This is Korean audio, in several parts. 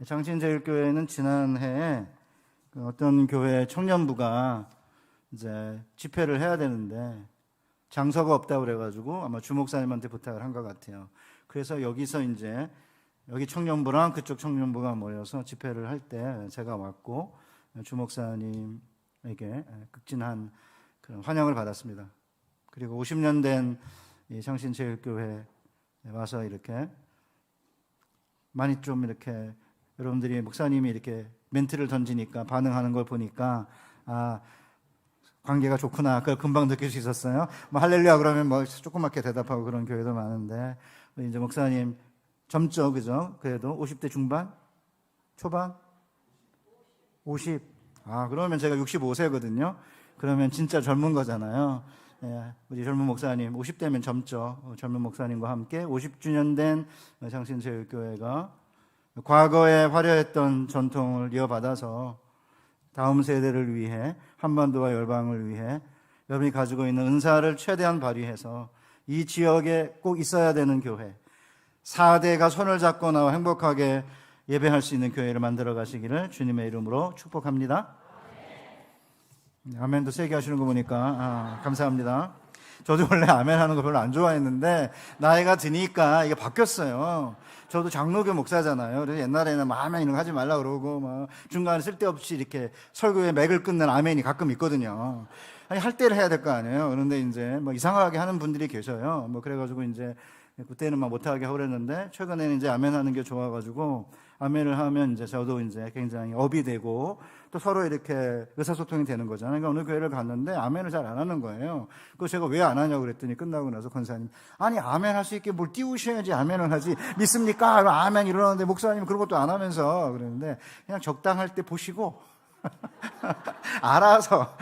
장신제일교회는 지난해에 어떤 교회 청년부가 이제 집회를 해야 되는데 장소가 없다고 그래가지고 아마 주목사님한테 부탁을 한 것 같아요. 그래서 여기서 이제 여기 청년부랑 그쪽 청년부가 모여서 집회를 할 때 제가 왔고 주목사님에게 극진한 그런 환영을 받았습니다. 그리고 50년 된 이 장신제일교회에 와서 이렇게 많이 좀 이렇게 여러분들이 목사님이 이렇게 멘트를 던지니까 반응하는 걸 보니까 관계가 좋구나. 그걸 금방 느낄 수 있었어요. 뭐 할렐루야 그러면 뭐 조그맣게 대답하고 그런 교회도 많은데 이제 목사님 젊죠, 그죠? 그래도 50대 중반, 초반, 50. 그러면 제가 65세거든요. 그러면 진짜 젊은 거잖아요. 우리 젊은 목사님 50대면 젊죠. 젊은 목사님과 함께 50주년 된 장신제일교회가 과거에 화려했던 전통을 이어받아서 다음 세대를 위해 한반도와 열방을 위해 여러분이 가지고 있는 은사를 최대한 발휘해서 이 지역에 꼭 있어야 되는 교회 4대가 손을 잡고 나와 행복하게 예배할 수 있는 교회를 만들어 가시기를 주님의 이름으로 축복합니다. 아멘도 세게 하시는 거 보니까 감사합니다. 저도 원래 아멘 하는 거 별로 안 좋아했는데 나이가 드니까 이게 바뀌었어요. 저도 장로교 목사잖아요. 그래서 옛날에는 뭐 아멘 이런 거 하지 말라 그러고 막 중간에 쓸데없이 이렇게 설교에 맥을 끊는 아멘이 가끔 있거든요. 아니 할 때를 해야 될 거 아니에요. 그런데 이제 뭐 이상하게 하는 분들이 계셔요. 뭐 그래가지고 이제 그때는 막 못하게 하고 그랬는데 최근에는 이제 아멘 하는 게 좋아가지고 아멘을 하면 이제 저도 이제 굉장히 업이 되고 또 서로 이렇게 의사소통이 되는 거잖아요. 그러니까 어느 교회를 갔는데 아멘을 잘 안 하는 거예요. 그래서 제가 왜 안 하냐고 그랬더니 끝나고 나서 권사님 아니 아멘 할 수 있게 뭘 띄우셔야지 아멘을 하지 믿습니까? 아멘 이러는데 목사님 그런 것도 안 하면서 그랬는데 그냥 적당할 때 보시고 알아서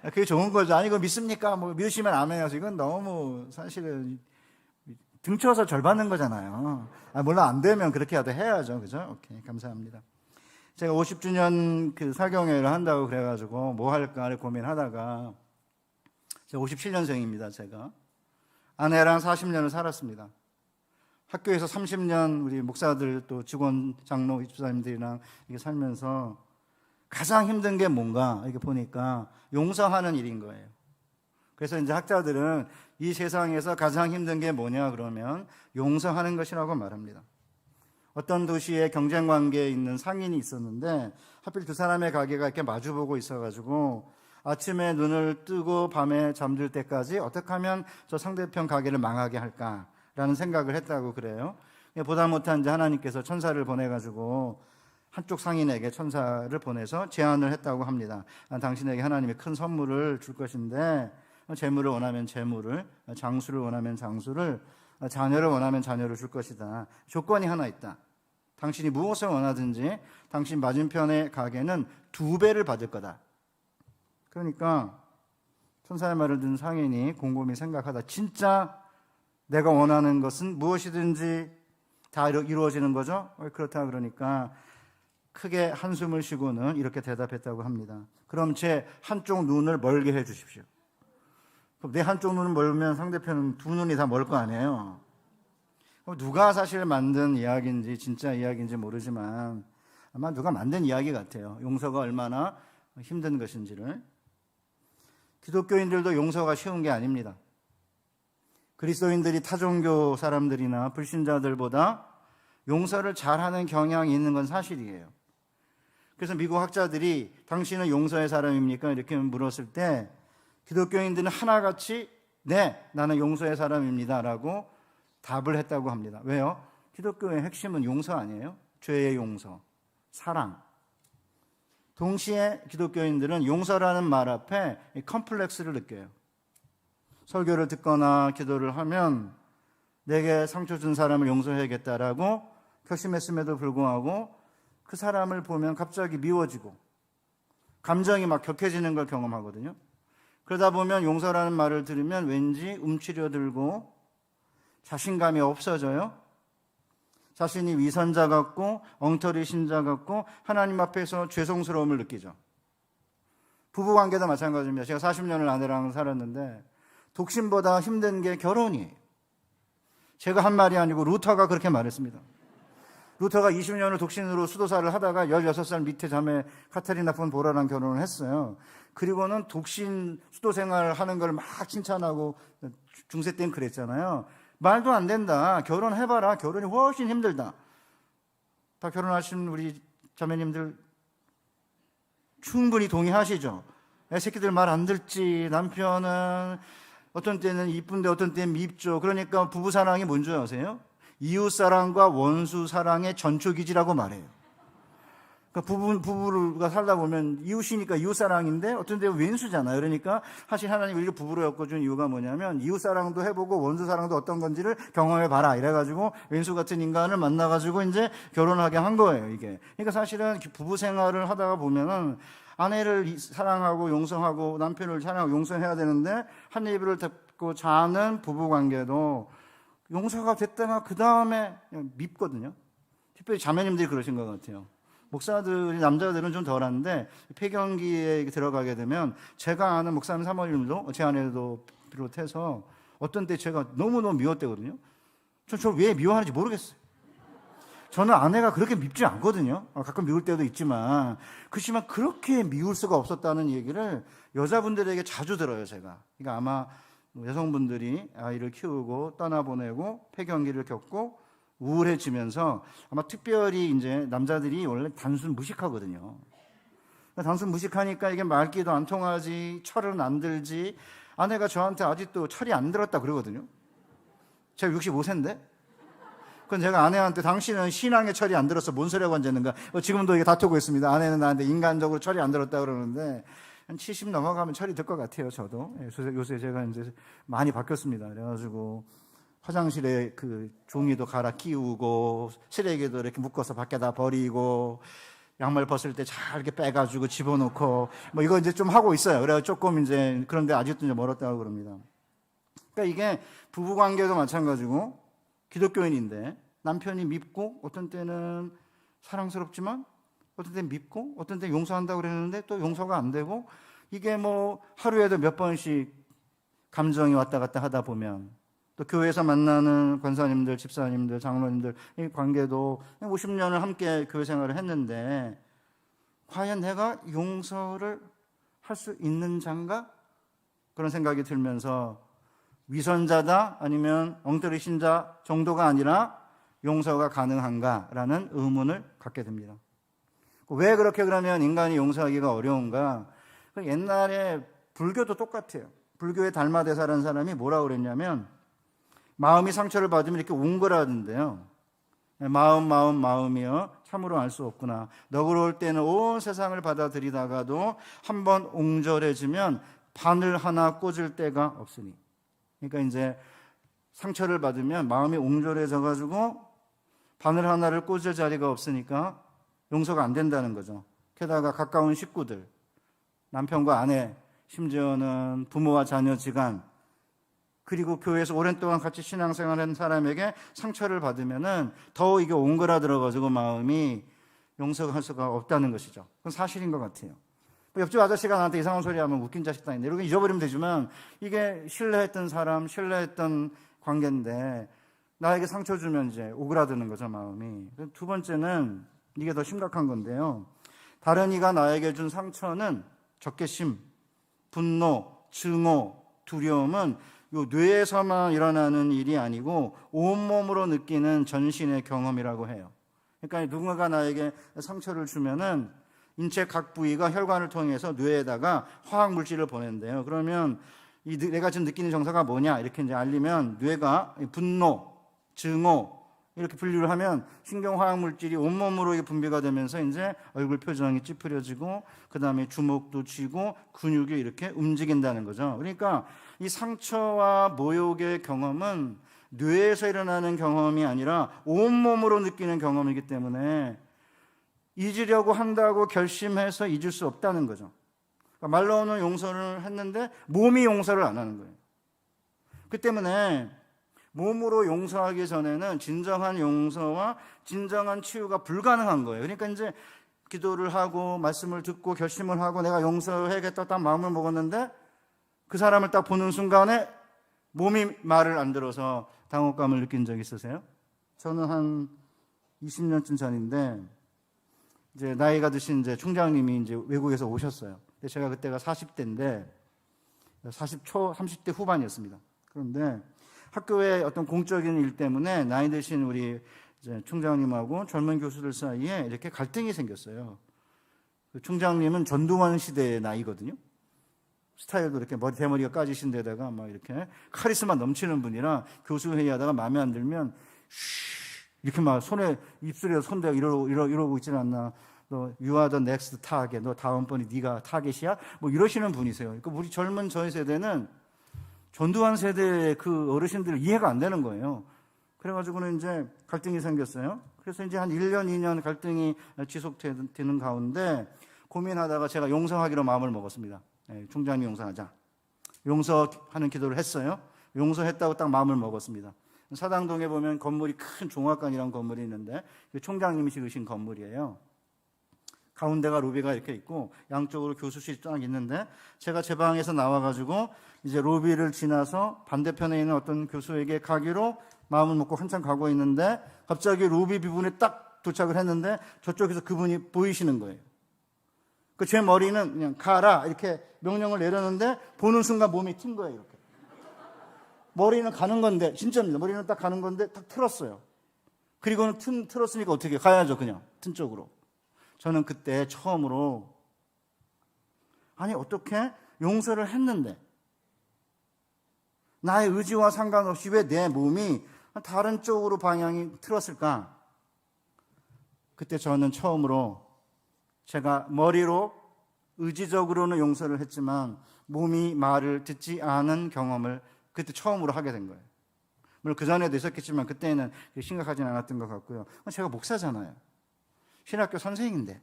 그게 좋은 거죠. 아니 이거 믿습니까? 뭐 믿으시면 아멘 하세요. 이건 너무 사실은 등쳐서 절 받는 거잖아요. 물론 안 되면 그렇게라도 해야죠. 그죠? 오케이. 감사합니다. 제가 50주년 그 사경회를 한다고 그래가지고 뭐 할까를 고민하다가 제가 57년생입니다. 제가 아내랑 40년을 살았습니다. 학교에서 30년 우리 목사들 또 직원 장로 집사님들이랑 이렇게 살면서 가장 힘든 게 뭔가 이렇게 보니까 용서하는 일인 거예요. 그래서 이제 학자들은 이 세상에서 가장 힘든 게 뭐냐 그러면 용서하는 것이라고 말합니다. 어떤 도시에 경쟁 관계에 있는 상인이 있었는데 하필 두 사람의 가게가 이렇게 마주보고 있어가지고 아침에 눈을 뜨고 밤에 잠들 때까지 어떻게 하면 저 상대편 가게를 망하게 할까라는 생각을 했다고 그래요. 보다 못한 이제 하나님께서 천사를 보내가지고 한쪽 상인에게 천사를 보내서 제안을 했다고 합니다. 당신에게 하나님이 큰 선물을 줄 것인데 재물을 원하면 재물을, 장수를 원하면 장수를, 자녀를 원하면 자녀를 줄 것이다. 조건이 하나 있다. 당신이 무엇을 원하든지 당신 맞은편의 가게는 2배를 받을 거다. 그러니까 천사의 말을 듣는 상인이 곰곰이 생각하다 진짜 내가 원하는 것은 무엇이든지 다 이루어지는 거죠? 그렇다 그러니까 크게 한숨을 쉬고는 이렇게 대답했다고 합니다. 그럼 제 한쪽 눈을 멀게 해 주십시오. 내 한쪽 눈을 멀면 상대편은 두 눈이 다 멀 거 아니에요. 누가 사실 만든 이야기인지 진짜 이야기인지 모르지만 아마 누가 만든 이야기 같아요. 용서가 얼마나 힘든 것인지를. 기독교인들도 용서가 쉬운 게 아닙니다. 그리스도인들이 타종교 사람들이나 불신자들보다 용서를 잘하는 경향이 있는 건 사실이에요. 그래서 미국 학자들이 당신은 용서의 사람입니까? 이렇게 물었을 때 기독교인들은 하나같이 네, 나는 용서의 사람입니다 라고 답을 했다고 합니다. 왜요? 기독교의 핵심은 용서 아니에요? 죄의 용서, 사랑. 동시에 기독교인들은 용서라는 말 앞에 컴플렉스를 느껴요. 설교를 듣거나 기도를 하면 내게 상처 준 사람을 용서해야겠다라고 결심했음에도 불구하고 그 사람을 보면 갑자기 미워지고 감정이 막 격해지는 걸 경험하거든요. 그러다 보면 용서라는 말을 들으면 왠지 움츠려들고 자신감이 없어져요. 자신이 위선자 같고 엉터리 신자 같고 하나님 앞에서 죄송스러움을 느끼죠. 부부관계도 마찬가지입니다. 제가 40년을 아내랑 살았는데 독신보다 힘든 게 결혼이에요. 제가 한 말이 아니고 루터가 그렇게 말했습니다. 루터가 20년을 독신으로 수도사를 하다가 16살 밑에 자매 카테리나 폰 보라랑 결혼을 했어요. 그리고는 독신 수도 생활을 하는 걸 막 칭찬하고 중세 때는 그랬잖아요. 말도 안 된다. 결혼해봐라. 결혼이 훨씬 힘들다. 다 결혼하신 우리 자매님들 충분히 동의하시죠? 애 새끼들 말 안 듣지. 남편은 어떤 때는 이쁜데 어떤 때는 밉죠. 그러니까 부부사랑이 뭔지 아세요? 이웃사랑과 원수사랑의 전초기지라고 말해요. 그러니까 부부가 살다 보면 이웃이니까 이웃사랑인데 어떤 때는 왼수잖아요. 그러니까 사실 하나님 우리를 부부로 엮어준 이유가 뭐냐면 이웃사랑도 해보고 원수사랑도 어떤 건지를 경험해봐라. 이래가지고 왼수 같은 인간을 만나가지고 이제 결혼하게 한 거예요, 이게. 그러니까 사실은 부부 생활을 하다가 보면은 아내를 사랑하고 용서하고 남편을 사랑하고 용서해야 되는데 한 입을 닫고 자는 부부 관계도 용서가 됐다가 그 다음에 밉거든요. 특별히 자매님들이 그러신 것 같아요. 목사들이 남자들은 좀 덜한데 폐경기에 들어가게 되면 제가 아는 목사님 사모님도 제 아내도 비롯해서 어떤 때 제가 너무너무 미웠대거든요. 저 왜 미워하는지 모르겠어요. 저는 아내가 그렇게 밉지 않거든요. 가끔 미울 때도 있지만 그렇지만 그렇게 미울 수가 없었다는 얘기를 여자분들에게 자주 들어요, 제가. 그러니까 아마 여성분들이 아이를 키우고 떠나보내고 폐경기를 겪고 우울해지면서 아마 특별히 이제 남자들이 원래 단순 무식하거든요. 단순 무식하니까 이게 말귀도 안 통하지, 철은 안 들지. 아내가 저한테 아직도 철이 안 들었다 그러거든요. 제가 65세인데. 그건 제가 아내한테 당신은 신앙의 철이 안 들었어. 뭔 소리하고 앉았는가. 지금도 이게 다투고 있습니다. 아내는 나한테 인간적으로 철이 안 들었다 그러는데 한 70 넘어가면 철이 들 것 같아요, 저도. 요새 제가 이제 많이 바뀌었습니다. 그래가지고 화장실에 그 종이도 갈아 끼우고 쓰레기도 이렇게 묶어서 밖에다 버리고 양말 벗을 때 잘 이렇게 빼가지고 집어넣고 뭐 이거 이제 좀 하고 있어요. 그래서 조금 이제 그런데 아직도 이제 멀었다고 그럽니다. 그러니까 이게 부부 관계도 마찬가지고 기독교인인데 남편이 밉고 어떤 때는 사랑스럽지만 어떤 때는 밉고 어떤 때는 용서한다고 그랬는데 또 용서가 안 되고 이게 뭐 하루에도 몇 번씩 감정이 왔다 갔다 하다 보면 또 교회에서 만나는 권사님들, 집사님들, 장로님들 이 관계도 50년을 함께 교회 생활을 했는데 과연 내가 용서를 할 수 있는 자인가? 그런 생각이 들면서 위선자다 아니면 엉터리 신자 정도가 아니라 용서가 가능한가라는 의문을 갖게 됩니다. 왜 그렇게 그러면 인간이 용서하기가 어려운가? 옛날에 불교도 똑같아요. 불교의 달마대사라는 사람이 뭐라고 그랬냐면 마음이 상처를 받으면 이렇게 웅거라는데요. 마음이여 참으로 알 수 없구나. 너그러울 때는 온 세상을 받아들이다가도 한번 옹졸해지면 바늘 하나 꽂을 데가 없으니. 그러니까 이제 상처를 받으면 마음이 옹졸해져 가지고 바늘 하나를 꽂을 자리가 없으니까 용서가 안 된다는 거죠. 게다가 가까운 식구들, 남편과 아내, 심지어는 부모와 자녀 지간, 그리고 교회에서 오랜 동안 같이 신앙생활한 사람에게 상처를 받으면은 더 이게 옹그라들어 가지고 마음이 용서할 수가 없다는 것이죠. 그건 사실인 것 같아요. 옆집 아저씨가 나한테 이상한 소리 하면 웃긴 자식 다니네. 이렇게 잊어버리면 되지만 이게 신뢰했던 사람, 신뢰했던 관계인데 나에게 상처 주면 이제 오그라드는 거죠, 마음이. 두 번째는 이게 더 심각한 건데요. 다른 이가 나에게 준 상처는 적개심, 분노, 증오, 두려움은 요 뇌에서만 일어나는 일이 아니고 온몸으로 느끼는 전신의 경험이라고 해요. 그러니까 누군가가 나에게 상처를 주면은 인체 각 부위가 혈관을 통해서 뇌에다가 화학 물질을 보낸대요. 그러면 이 내가 지금 느끼는 정서가 뭐냐 이렇게 이제 알리면 뇌가 분노, 증오 이렇게 분류를 하면 신경 화학 물질이 온몸으로 분비가 되면서 이제 얼굴 표정이 찌푸려지고 그 다음에 주먹도 쥐고 근육이 이렇게 움직인다는 거죠. 그러니까 이 상처와 모욕의 경험은 뇌에서 일어나는 경험이 아니라 온몸으로 느끼는 경험이기 때문에 잊으려고 한다고 결심해서 잊을 수 없다는 거죠. 그러니까 말로는 용서를 했는데 몸이 용서를 안 하는 거예요. 그 때문에 몸으로 용서하기 전에는 진정한 용서와 진정한 치유가 불가능한 거예요. 그러니까 이제 기도를 하고 말씀을 듣고 결심을 하고 내가 용서해야겠다 딱 마음을 먹었는데 그 사람을 딱 보는 순간에 몸이 말을 안 들어서 당혹감을 느낀 적 있으세요? 저는 한 20년쯤 전인데 이제 나이가 드신 이제 총장님이 이제 외국에서 오셨어요. 제가 그때가 40대인데 30대 후반이었습니다. 그런데 학교의 어떤 공적인 일 때문에 나이 드신 우리 이제 총장님하고 젊은 교수들 사이에 이렇게 갈등이 생겼어요. 그 총장님은 전두환 시대의 나이거든요. 스타일도 이렇게 대머리가 까지신 데다가 막 이렇게 카리스마 넘치는 분이라 교수 회의하다가 마음에 안 들면 이렇게 막 손에 입술에 손대고 이러고 있지는 않나. 너 you are the next target. 너 다음번에 네가 타겟이야? 뭐 이러시는 분이세요. 그러니까 우리 젊은 저희 세대는 전두환 세대의 그 어르신들 이해가 안 되는 거예요. 그래가지고는 이제 갈등이 생겼어요. 그래서 이제 한 1년, 2년 갈등이 지속되는 가운데 고민하다가 제가 용서하기로 마음을 먹었습니다. 총장님 용서하자. 용서하는 기도를 했어요. 용서했다고 딱 마음을 먹었습니다. 사당동에 보면 건물이 큰 종합관이라는 건물이 있는데 총장님이 지으신 건물이에요. 가운데가 로비가 이렇게 있고 양쪽으로 교수실이 쫙 있는데 제가 제 방에서 나와가지고 이제 로비를 지나서 반대편에 있는 어떤 교수에게 가기로 마음을 먹고 한참 가고 있는데 갑자기 로비 부분에 딱 도착을 했는데 저쪽에서 그분이 보이시는 거예요. 그 제 머리는 그냥 가라 이렇게 명령을 내렸는데 보는 순간 몸이 튄 거예요. 이렇게 머리는 가는 건데 진짜입니다. 머리는 딱 가는 건데 딱 틀었어요. 그리고는 틀었으니까 어떻게 가야죠. 그냥 튼 쪽으로. 저는 그때 처음으로 아니 어떻게 용서를 했는데 나의 의지와 상관없이 왜 내 몸이 다른 쪽으로 방향이 틀었을까? 그때 저는 처음으로 제가 머리로 의지적으로는 용서를 했지만 몸이 말을 듣지 않은 경험을 그때 처음으로 하게 된 거예요. 물론 그 전에도 있었겠지만 그때는 심각하진 않았던 것 같고요. 제가 목사잖아요. 신학교 선생인데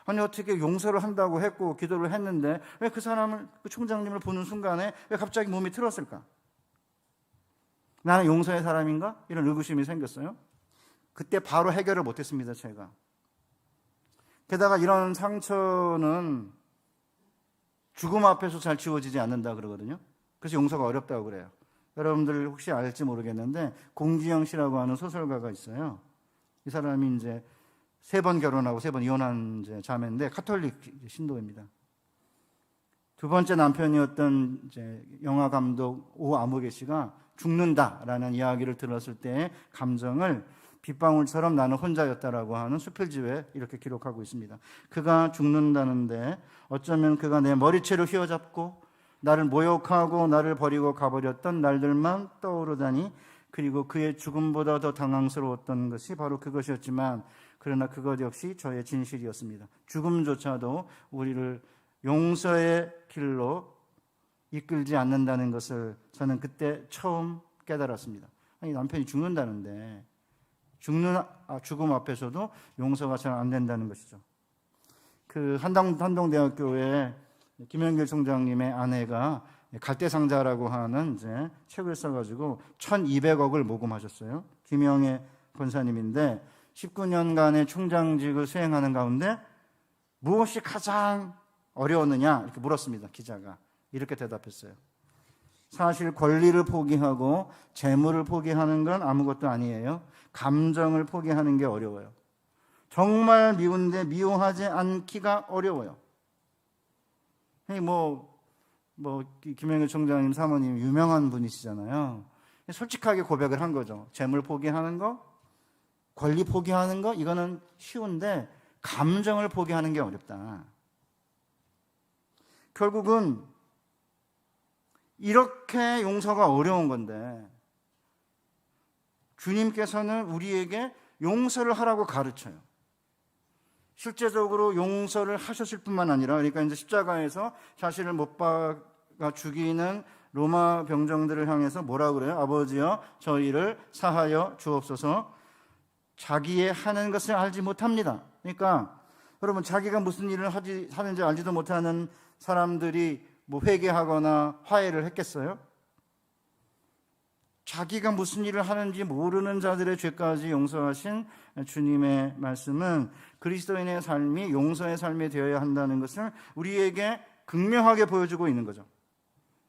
아니 어떻게 용서를 한다고 했고 기도를 했는데 왜 그 사람을 그 총장님을 보는 순간에 왜 갑자기 몸이 틀었을까? 나는 용서의 사람인가? 이런 의구심이 생겼어요. 그때 바로 해결을 못했습니다. 제가. 게다가 이런 상처는 죽음 앞에서 잘 지워지지 않는다 그러거든요. 그래서 용서가 어렵다고 그래요. 여러분들 혹시 알지 모르겠는데 공지영 씨라고 하는 소설가가 있어요. 이 사람이 이제 3번 결혼하고 3번 이혼한 이제 자매인데 카톨릭 신도입니다. 두 번째 남편이었던 이제 영화 감독 오 아무개 씨가 죽는다라는 이야기를 들었을 때의 감정을 빗방울처럼 나는 혼자였다라고 하는 수필집에 이렇게 기록하고 있습니다. 그가 죽는다는데 어쩌면 그가 내 머리채를 휘어잡고 나를 모욕하고 나를 버리고 가버렸던 날들만 떠오르다니 그리고 그의 죽음보다 더 당황스러웠던 것이 바로 그것이었지만 그러나 그것 역시 저의 진실이었습니다. 죽음조차도 우리를 용서의 길로 이끌지 않는다는 것을 저는 그때 처음 깨달았습니다. 아니 남편이 죽는다는데 죽음 앞에서도 용서가 잘 안 된다는 것이죠. 그 한동대학교에 김영길 총장님의 아내가 갈대상자라고 하는 이제 책을 써가지고 1,200억을 모금하셨어요. 김영애 권사님인데 19년간의 총장직을 수행하는 가운데 무엇이 가장 어려웠느냐 이렇게 물었습니다. 기자가 이렇게 대답했어요. 사실 권리를 포기하고 재물을 포기하는 건 아무것도 아니에요. 감정을 포기하는 게 어려워요. 정말 미운데 미워하지 않기가 어려워요. 김영일 총장님 사모님 유명한 분이시잖아요. 솔직하게 고백을 한 거죠. 재물 포기하는 거, 권리 포기하는 거 이거는 쉬운데 감정을 포기하는 게 어렵다. 결국은 이렇게 용서가 어려운 건데 주님께서는 우리에게 용서를 하라고 가르쳐요. 실제적으로 용서를 하셨을 뿐만 아니라 그러니까 이제 십자가에서 자신을 못 박아 죽이는 로마 병정들을 향해서 뭐라 그래요? 아버지여 저희를 사하여 주옵소서. 자기의 하는 것을 알지 못합니다. 그러니까 여러분 자기가 무슨 일을 하는지 알지도 못하는 사람들이 뭐 회개하거나 화해를 했겠어요? 자기가 무슨 일을 하는지 모르는 자들의 죄까지 용서하신 주님의 말씀은 그리스도인의 삶이 용서의 삶이 되어야 한다는 것을 우리에게 극명하게 보여주고 있는 거죠.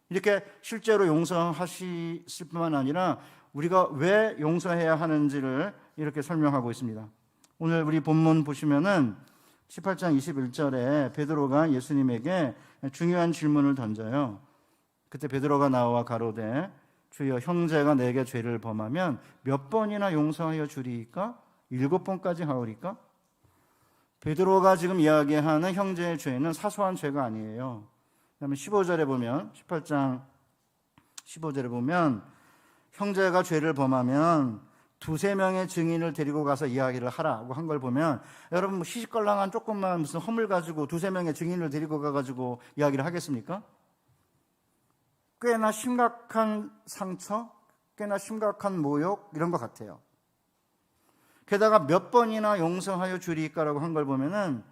이렇게 실제로 용서하실 뿐만 아니라 우리가 왜 용서해야 하는지를 이렇게 설명하고 있습니다. 오늘 우리 본문 보시면은 18장 21절에 베드로가 예수님에게 중요한 질문을 던져요. 그때 베드로가 나와 가로되 주여 형제가 내게 죄를 범하면 몇 번이나 용서하여 주리이까? 7번까지 하오리까? 베드로가 지금 이야기하는 형제의 죄는 사소한 죄가 아니에요. 그다음에 15절에 보면 18장 15절에 보면 형제가 죄를 범하면 두세 명의 증인을 데리고 가서 이야기를 하라고 한 걸 보면 여러분 뭐 시시껄렁한 조금만 무슨 허물 가지고 두세 명의 증인을 데리고 가가지고 이야기를 하겠습니까? 꽤나 심각한 상처, 꽤나 심각한 모욕 이런 것 같아요. 게다가 몇 번이나 용서하여 주리이까라고 한 걸 보면은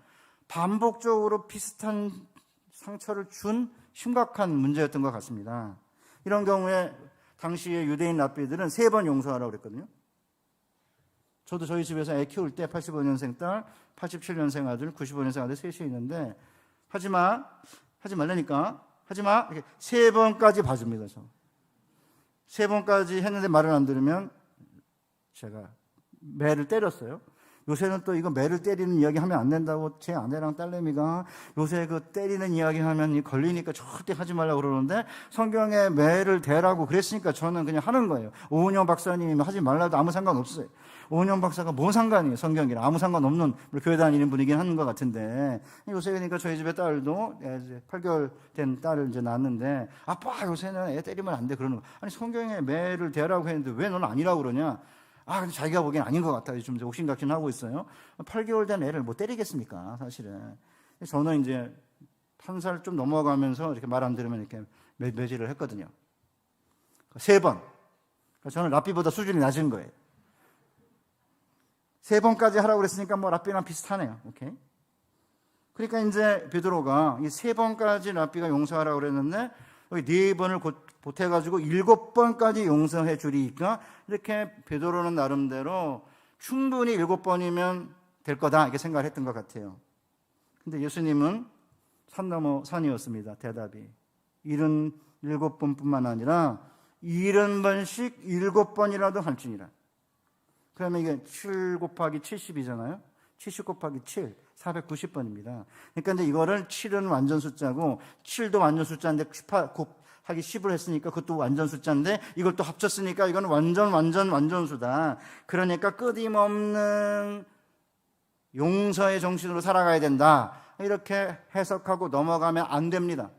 반복적으로 비슷한 상처를 준 심각한 문제였던 것 같습니다. 이런 경우에 당시의 유대인 랍비들은 3번 용서하라고 그랬거든요. 저도 저희 집에서 애 키울 때 85년생 딸, 87년생 아들, 95년생 아들 셋이 있는데 하지 말라니까 하지 마. 이렇게 3번까지 봐줍니다. 저 3번까지 했는데 말을 안 들으면 제가 매를 때렸어요. 요새는 또 이거 매를 때리는 이야기 하면 안 된다고 제 아내랑 딸내미가 요새 그 때리는 이야기 하면 걸리니까 절대 하지 말라고 그러는데 성경에 매를 대라고 그랬으니까 저는 그냥 하는 거예요. 오은영 박사님이 하지 말라도 아무 상관없어요. 오은영 박사가 뭔 상관이에요. 성경이랑 아무 상관없는 교회 다니는 분이긴 하는 것 같은데 요새 그러니까 저희 집에 딸도 이제 8개월 된 딸을 이제 낳았는데 아빠 요새는 애 때리면 안 돼 그러는 거. 아니 성경에 매를 대라고 했는데 왜 너는 아니라고 그러냐. 근데 자기가 보기엔 아닌 것 같아요. 좀 옥신각신하고 있어요. 8개월 된 애를 뭐 때리겠습니까, 사실은. 저는 이제 1살 좀 넘어가면서 이렇게 말 안 들으면 이렇게 매질을 했거든요. 3번. 저는 랍비보다 수준이 낮은 거예요. 3번까지 하라고 그랬으니까 뭐 랍비랑 비슷하네요. 오케이. 그러니까 이제 베드로가 이 3번까지 랍비가 용서하라고 그랬는데 여기 4번을 보태가지고 7번까지 용서해 주리니까 이렇게 베드로는 나름대로 충분히 7번이면 될 거다 이렇게 생각을 했던 것 같아요. 근데 예수님은 산 넘어 산이었습니다. 대답이 77번뿐만 아니라 70번씩 7번이라도 할지니라. 그러면 이게 7 곱하기 70이잖아요. 70 곱하기 7, 490번입니다. 그러니까 이제 이거를 7은 완전 숫자고 7도 완전 숫자인데 곱하기 10을 했으니까 그것도 완전 숫자인데 이걸 또 합쳤으니까 이건 완전 수다. 그러니까 끊임없는 용서의 정신으로 살아가야 된다. 이렇게 해석하고 넘어가면 안 됩니다.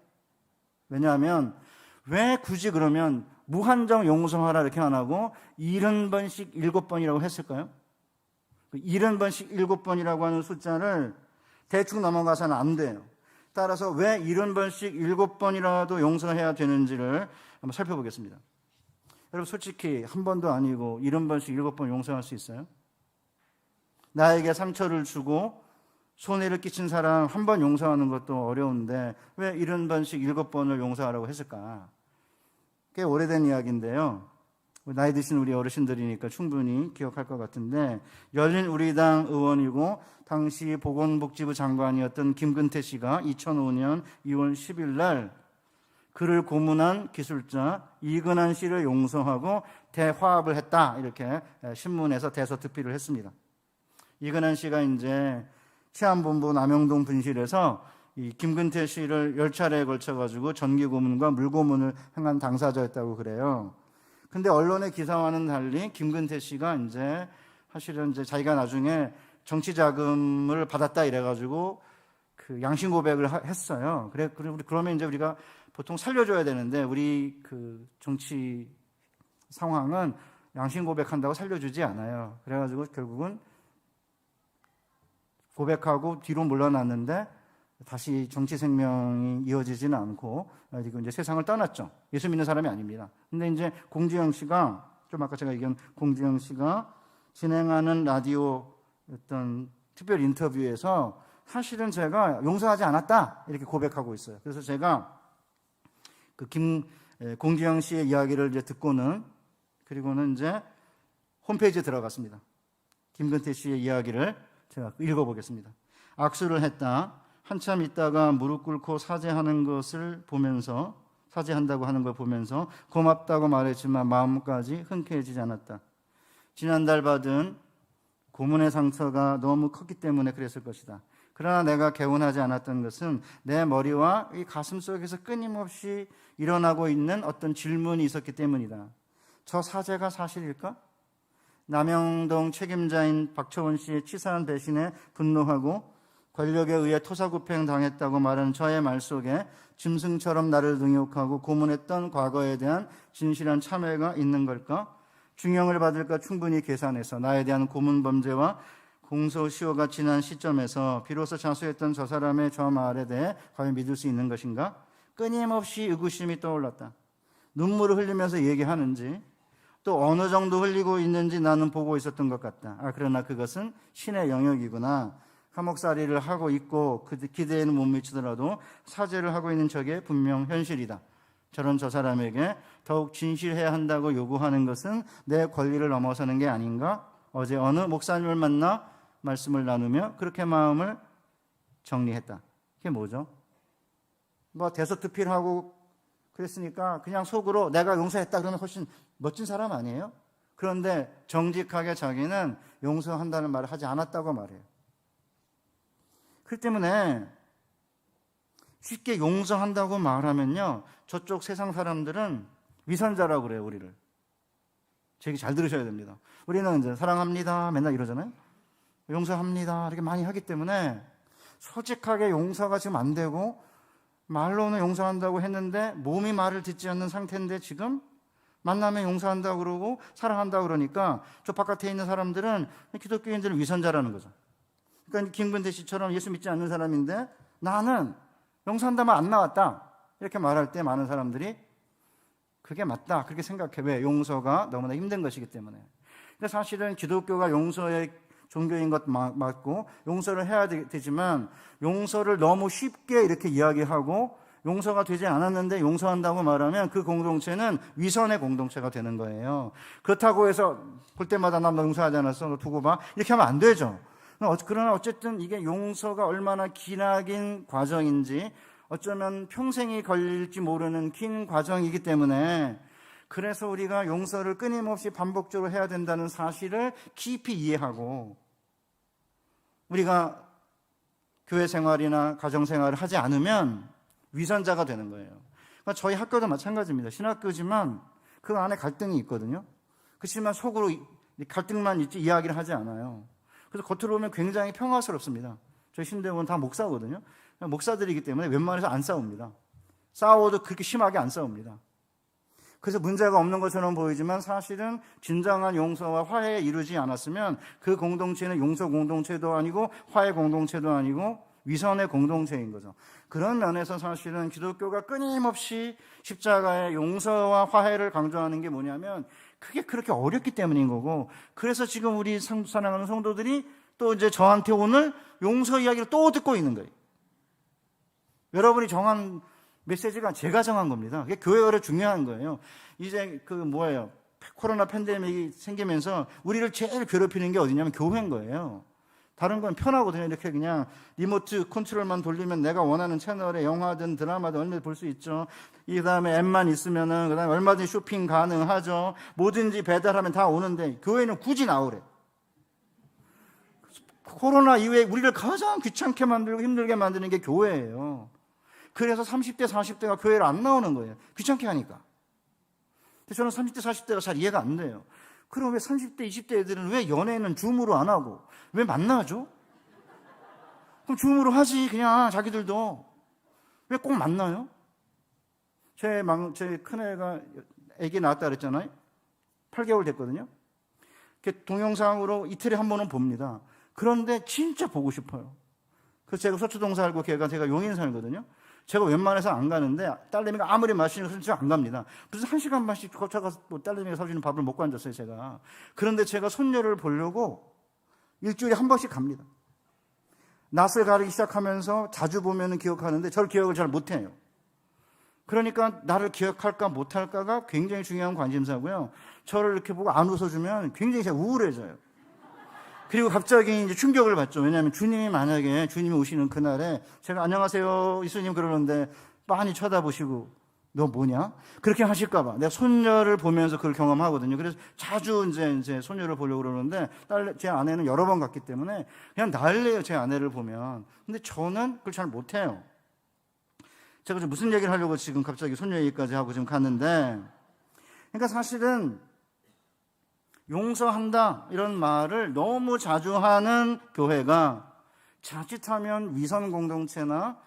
왜냐하면 왜 굳이 그러면 무한정 용서하라 이렇게 안 하고 70번씩 7번이라고 했을까요? 70번씩 7번이라고 하는 숫자를 대충 넘어가서는 안 돼요. 따라서 왜 70번씩 7번이라도 용서해야 되는지를 한번 살펴보겠습니다. 여러분 솔직히 한 번도 아니고 70번씩 7번 용서할 수 있어요? 나에게 상처를 주고 손해를 끼친 사람 한 번 용서하는 것도 어려운데 왜 70번씩 7번을 용서하라고 했을까? 꽤 오래된 이야기인데요. 나이 드신 우리 어르신들이니까 충분히 기억할 것 같은데 열린우리당 의원이고 당시 보건복지부 장관이었던 김근태 씨가 2005년 2월 10일 날 그를 고문한 기술자 이근한 씨를 용서하고 대화합을 했다 이렇게 신문에서 대서특필을 했습니다. 이근한 씨가 이제 치안본부 남영동 분실에서 이 김근태 씨를 10차례에 걸쳐가지고 전기고문과 물고문을 행한 당사자였다고 그래요. 근데 언론의 기사와는 달리 김근태 씨가 이제 사실은 이제 자기가 나중에 정치 자금을 받았다 이래가지고 그 양심 고백을 했어요. 그러면 이제 우리가 보통 살려줘야 되는데 우리 그 정치 상황은 양심 고백한다고 살려주지 않아요. 그래가지고 결국은 고백하고 뒤로 물러났는데 다시 정치 생명이 이어지지는 않고 지금 이제 세상을 떠났죠. 예수 믿는 사람이 아닙니다. 근데 이제 공지영 씨가 좀 아까 제가 얘기한 공지영 씨가 진행하는 라디오 어떤 특별 인터뷰에서 사실은 제가 용서하지 않았다 이렇게 고백하고 있어요. 그래서 제가 그 공지영 씨의 이야기를 이제 듣고는 그리고는 이제 홈페이지에 들어갔습니다. 김근태 씨의 이야기를 제가 읽어보겠습니다. 악수를 했다. 한참 있다가 무릎 꿇고 사죄한다고 하는 걸 보면서 고맙다고 말했지만 마음까지 흔쾌해지지 않았다. 지난달 받은 고문의 상처가 너무 컸기 때문에 그랬을 것이다. 그러나 내가 개운하지 않았던 것은 내 머리와 이 가슴 속에서 끊임없이 일어나고 있는 어떤 질문이 있었기 때문이다. 저 사죄가 사실일까? 남영동 책임자인 박초원 씨의 치사한 배신에 분노하고 권력에 의해 토사구팽 당했다고 말하는 저의 말 속에 짐승처럼 나를 능욕하고 고문했던 과거에 대한 진실한 참회가 있는 걸까? 중형을 받을까 충분히 계산해서 나에 대한 고문 범죄와 공소시효가 지난 시점에서 비로소 자수했던 저 사람의 저 말에 대해 과연 믿을 수 있는 것인가? 끊임없이 의구심이 떠올랐다. 눈물을 흘리면서 얘기하는지 또 어느 정도 흘리고 있는지 나는 보고 있었던 것 같다. 그러나 그것은 신의 영역이구나. 감옥살이를 하고 있고 그 기대에는 못 미치더라도 사죄를 하고 있는 적이 분명 현실이다. 저런 저 사람에게 더욱 진실해야 한다고 요구하는 것은 내 권리를 넘어서는 게 아닌가? 어제 어느 목사님을 만나 말씀을 나누며 그렇게 마음을 정리했다. 그게 뭐죠? 뭐 대서특필하고 그랬으니까 그냥 속으로 내가 용서했다 그러면 훨씬 멋진 사람 아니에요? 그런데 정직하게 자기는 용서한다는 말을 하지 않았다고 말해요. 그렇기 때문에 쉽게 용서한다고 말하면요, 저쪽 세상 사람들은 위선자라고 그래요, 우리를. 제 얘기 잘 들으셔야 됩니다. 우리는 이제 사랑합니다 맨날 이러잖아요. 용서합니다 이렇게 많이 하기 때문에 솔직하게 용서가 지금 안 되고 말로는 용서한다고 했는데 몸이 말을 듣지 않는 상태인데 지금 만나면 용서한다고 그러고 사랑한다고 그러니까 저 바깥에 있는 사람들은 기독교인들은 위선자라는 거죠. 그러니까 김근태 씨처럼 예수 믿지 않는 사람인데 나는 용서한다면 안 나왔다 이렇게 말할 때 많은 사람들이 그게 맞다 그렇게 생각해. 왜? 용서가 너무나 힘든 것이기 때문에. 근데 사실은 기독교가 용서의 종교인 것 맞고 용서를 해야 되지만 용서를 너무 쉽게 이렇게 이야기하고 용서가 되지 않았는데 용서한다고 말하면 그 공동체는 위선의 공동체가 되는 거예요. 그렇다고 해서 볼 때마다 나 용서하지 않았어 너 두고 봐 이렇게 하면 안 되죠. 그러나 어쨌든 이게 용서가 얼마나 기나긴 과정인지 어쩌면 평생이 걸릴지 모르는 긴 과정이기 때문에 그래서 우리가 용서를 끊임없이 반복적으로 해야 된다는 사실을 깊이 이해하고 우리가 교회 생활이나 가정 생활을 하지 않으면 위선자가 되는 거예요. 그러니까 저희 학교도 마찬가지입니다. 신학교지만 그 안에 갈등이 있거든요. 그렇지만 속으로 갈등만 있지 이야기를 하지 않아요. 그래서 겉으로 보면 굉장히 평화스럽습니다. 저희 신대원 다 목사거든요. 목사들이기 때문에 웬만해서 안 싸웁니다. 싸워도 그렇게 심하게 안 싸웁니다. 그래서 문제가 없는 것처럼 보이지만 사실은 진정한 용서와 화해에 이루지 않았으면 그 공동체는 용서 공동체도 아니고 화해 공동체도 아니고 위선의 공동체인 거죠. 그런 면에서 사실은 기독교가 끊임없이 십자가의 용서와 화해를 강조하는 게 뭐냐면 그게 그렇게 어렵기 때문인 거고 그래서 지금 우리 사랑하는 성도들이 또 이제 저한테 오늘 용서 이야기를 또 듣고 있는 거예요. 여러분이 정한 메시지가 제가 정한 겁니다. 그게 교회가 중요한 거예요. 이제 코로나 팬데믹이 생기면서 우리를 제일 괴롭히는 게 어디냐면 교회인 거예요. 다른 건 편하거든요. 이렇게 그냥 리모트 컨트롤만 돌리면 내가 원하는 채널에 영화든 드라마든 얼마든지 볼 수 있죠. 그 다음에 앱만 있으면은, 그 다음에 얼마든지 쇼핑 가능하죠. 뭐든지 배달하면 다 오는데, 교회는 굳이 나오래. 코로나 이후에 우리를 가장 귀찮게 만들고 힘들게 만드는 게 교회예요. 그래서 30대, 40대가 교회를 안 나오는 거예요. 귀찮게 하니까. 근데 저는 30대, 40대가 잘 이해가 안 돼요. 그럼 왜 30대, 20대 애들은 왜 연애는 줌으로 안 하고 왜 만나죠? 그럼 줌으로 하지 그냥 자기들도. 왜 꼭 만나요? 제 큰애가 애기 낳았다 그랬잖아요. 8개월 됐거든요. 동영상으로 이틀에 한 번은 봅니다. 그런데 진짜 보고 싶어요. 그래서 제가 서초동 살고 제가 용인 살거든요. 제가 웬만해서 안 가는데 딸내미가 아무리 맛있는 거 안 갑니다. 무슨 1시간 반씩 거쳐가서 딸내미가 사주는 밥을 먹고 앉았어요, 제가. 그런데 제가 손녀를 보려고 일주일에 한 번씩 갑니다. 낯을 가리기 시작하면서 자주 보면 기억하는데 저를 기억을 잘 못해요. 그러니까 나를 기억할까 못할까가 굉장히 중요한 관심사고요. 저를 이렇게 보고 안 웃어주면 굉장히 제가 우울해져요. 그리고 갑자기 이제 충격을 받죠. 왜냐하면 주님이 오시는 그날에 제가 안녕하세요, 예수님 그러는데 빤히 쳐다보시고 너 뭐냐? 그렇게 하실까봐. 내가 손녀를 보면서 그걸 경험하거든요. 그래서 자주 이제 손녀를 보려고 그러는데, 제 아내는 여러 번 갔기 때문에 그냥 난리예요, 제 아내를 보면. 근데 저는 그걸 잘 못해요. 제가 지금 무슨 얘기를 하려고 지금 갑자기 손녀 얘기까지 하고 지금 갔는데, 그러니까 사실은 용서한다 이런 말을 너무 자주 하는 교회가 자칫하면 위선 공동체나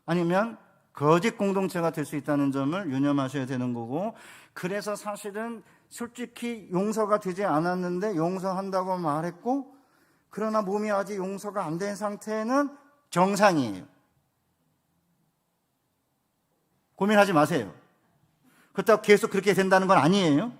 아니면 거짓 공동체가 될 수 있다는 점을 유념하셔야 되는 거고, 그래서 사실은 솔직히 용서가 되지 않았는데 용서한다고 말했고, 그러나 몸이 아직 용서가 안 된 상태는 정상이에요. 고민하지 마세요. 그렇다고 계속 그렇게 된다는 건 아니에요.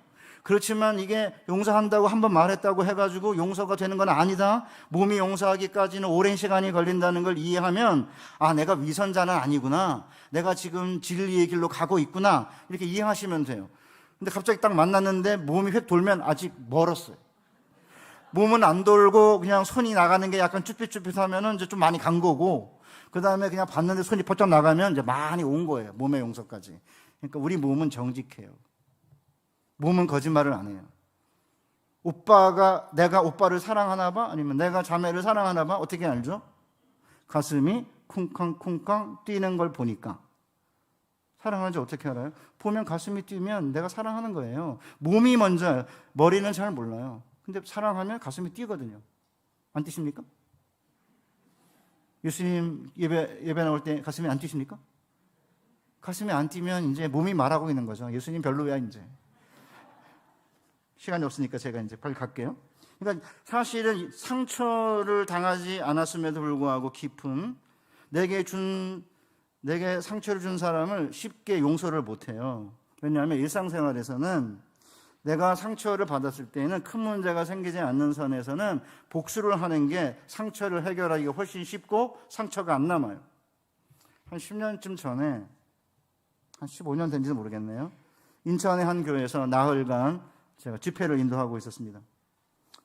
그렇지만 이게 용서한다고 한번 말했다고 해가지고 용서가 되는 건 아니다. 몸이 용서하기까지는 오랜 시간이 걸린다는 걸 이해하면, 아, 내가 위선자는 아니구나. 내가 지금 진리의 길로 가고 있구나. 이렇게 이해하시면 돼요. 근데 갑자기 딱 만났는데 몸이 휙 돌면 아직 멀었어요. 몸은 안 돌고 그냥 손이 나가는 게 약간 쭈삣쭈삣하면은 이제 좀 많이 간 거고, 그 다음에 그냥 봤는데 손이 퍼쩍 나가면 이제 많이 온 거예요. 몸의 용서까지. 그러니까 우리 몸은 정직해요. 몸은 거짓말을 안 해요. 내가 오빠를 사랑하나 봐? 아니면 내가 자매를 사랑하나 봐? 어떻게 알죠? 가슴이 쿵쾅쿵쾅 뛰는 걸 보니까. 사랑하는지 어떻게 알아요? 보면 가슴이 뛰면 내가 사랑하는 거예요. 몸이 먼저예요. 머리는 잘 몰라요. 근데 사랑하면 가슴이 뛰거든요. 안 뛰십니까? 예수님 예배 나올 때 가슴이 안 뛰십니까? 가슴이 안 뛰면 이제 몸이 말하고 있는 거죠. 예수님 별로야 이제. 시간이 없으니까 제가 이제 빨리 갈게요. 그러니까 사실은 상처를 당하지 않았음에도 불구하고 깊은 내게 상처를 준 사람을 쉽게 용서를 못해요. 왜냐하면 일상생활에서는 내가 상처를 받았을 때는 큰 문제가 생기지 않는 선에서는 복수를 하는 게 상처를 해결하기가 훨씬 쉽고 상처가 안 남아요. 한 10년쯤 전에, 한 15년 된지는 모르겠네요. 인천의 한 교회에서 나흘간 제가 집회를 인도하고 있었습니다.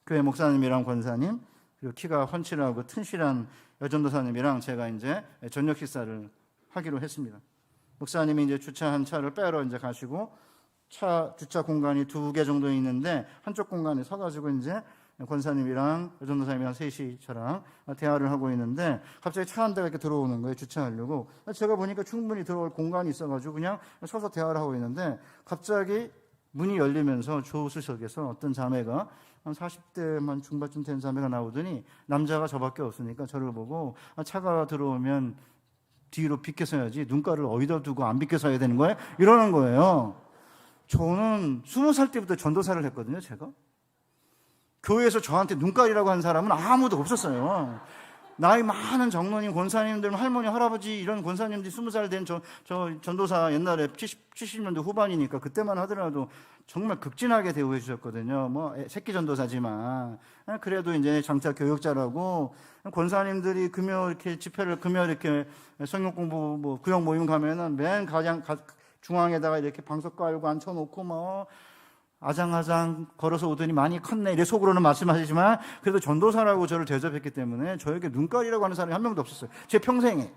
교회 목사님이랑 권사님, 그리고 키가 훤칠하고 튼실한 여전도사님이랑 제가 이제 저녁 식사를 하기로 했습니다. 목사님이 이제 주차한 차를 빼러 이제 가시고, 주차 공간이 2개 정도 있는데 한쪽 공간에 서가지고 이제 권사님이랑 여전도사님이랑 셋이 저랑 대화를 하고 있는데 갑자기 차 한 대가 이렇게 들어오는 거예요. 주차하려고. 제가 보니까 충분히 들어올 공간이 있어가지고 그냥 서서 대화를 하고 있는데 갑자기 문이 열리면서 조수석에서 어떤 자매가 한 40대만 중반쯤 된 자매가 나오더니 남자가 저밖에 없으니까 저를 보고, 차가 들어오면 뒤로 비켜서야지 눈가를 어디다 두고 안 비켜서야 되는 거예요? 이러는 거예요. 저는 20살 때부터 전도사를 했거든요, 제가. 교회에서 저한테 눈깔이라고 한 사람은 아무도 없었어요. 나이 많은 장로님, 권사님들, 할머니, 할아버지 이런 권사님들이 20살 된 저 전도사 옛날에 70년대 후반이니까 그때만 하더라도 정말 극진하게 대우해 주셨거든요. 뭐 새끼 전도사지만 그래도 이제 장차 교육자라고 권사님들이 집회를 금요 이렇게 성경 공부 뭐 구역 모임 가면은 맨 가장 중앙에다가 이렇게 방석 깔고 앉혀놓고 뭐 아장아장 걸어서 오더니 많이 컸네 이래 속으로는 말씀하시지만 그래도 전도사라고 저를 대접했기 때문에 저에게 눈깔이라고 하는 사람이 한 명도 없었어요. 제 평생에.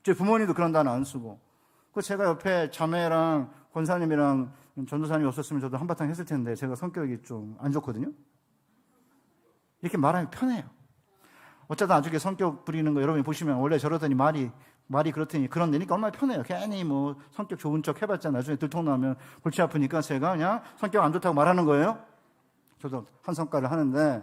제 부모님도 그런 단어 안 쓰고. 그 제가 옆에 자매랑 권사님이랑 전도사님이 없었으면 저도 한바탕 했을 텐데 제가 성격이 좀 안 좋거든요. 이렇게 말하면 편해요. 어쩌다 나중에 성격 부리는 거 여러분이 보시면 원래 저러더니 말이 그렇더니 그런 데니까 얼마나 편해요. 괜히 뭐 성격 좋은 척 해봤자 나중에 들통나면 골치 아프니까 제가 그냥 성격 안 좋다고 말하는 거예요. 저도 한 성과를 하는데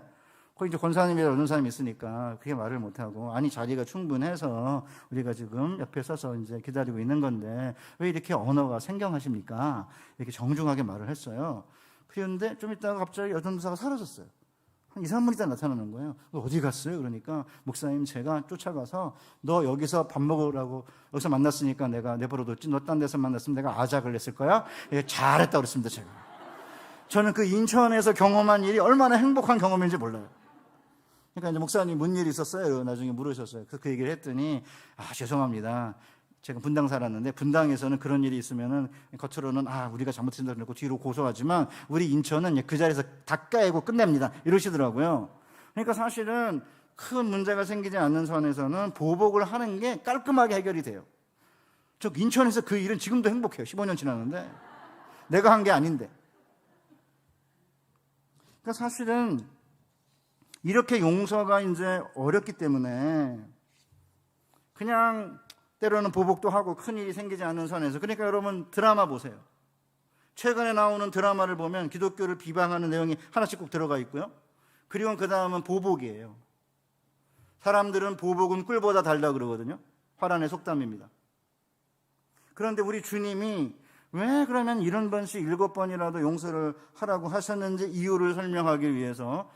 거기 이제 권사님이나 여전사님이 있으니까 그게 말을 못하고, 아니 자리가 충분해서 우리가 지금 옆에 서서 이제 기다리고 있는 건데 왜 이렇게 언어가 생경하십니까? 이렇게 정중하게 말을 했어요. 그런데 좀 있다가 갑자기 여전도사가 사라졌어요. 한 2, 3분 있다 나타나는 거예요. 어디 갔어요? 그러니까 목사님 제가 쫓아가서 너 여기서 밥 먹으라고 여기서 만났으니까 내가 내버려뒀지, 너 딴 데서 만났으면 내가 아작을 냈을 거야. 잘했다고 그랬습니다. 제가. 저는 그 인천에서 경험한 일이 얼마나 행복한 경험인지 몰라요. 그러니까 이제 목사님 무슨 일이 있었어요? 나중에 물으셨어요. 그래서 그 얘기를 했더니 죄송합니다. 제가 분당 살았는데 분당에서는 그런 일이 있으면은 겉으로는 우리가 잘못했다고 그러고 뒤로 고소하지만 우리 인천은 그 자리에서 다 까이고 끝냅니다. 이러시더라고요. 그러니까 사실은 큰 문제가 생기지 않는 선에서는 보복을 하는 게 깔끔하게 해결이 돼요. 저 인천에서 그 일은 지금도 행복해요. 15년 지났는데 내가 한 게 아닌데. 그러니까 사실은 이렇게 용서가 이제 어렵기 때문에 그냥 때로는 보복도 하고 큰일이 생기지 않는 선에서, 그러니까 여러분 드라마 보세요. 최근에 나오는 드라마를 보면 기독교를 비방하는 내용이 하나씩 꼭 들어가 있고요. 그리고 그 다음은 보복이에요. 사람들은 보복은 꿀보다 달다 그러거든요. 화란의 속담입니다. 그런데 우리 주님이 왜 그러면 70번씩 7번이라도 용서를 하라고 하셨는지 이유를 설명하기 위해서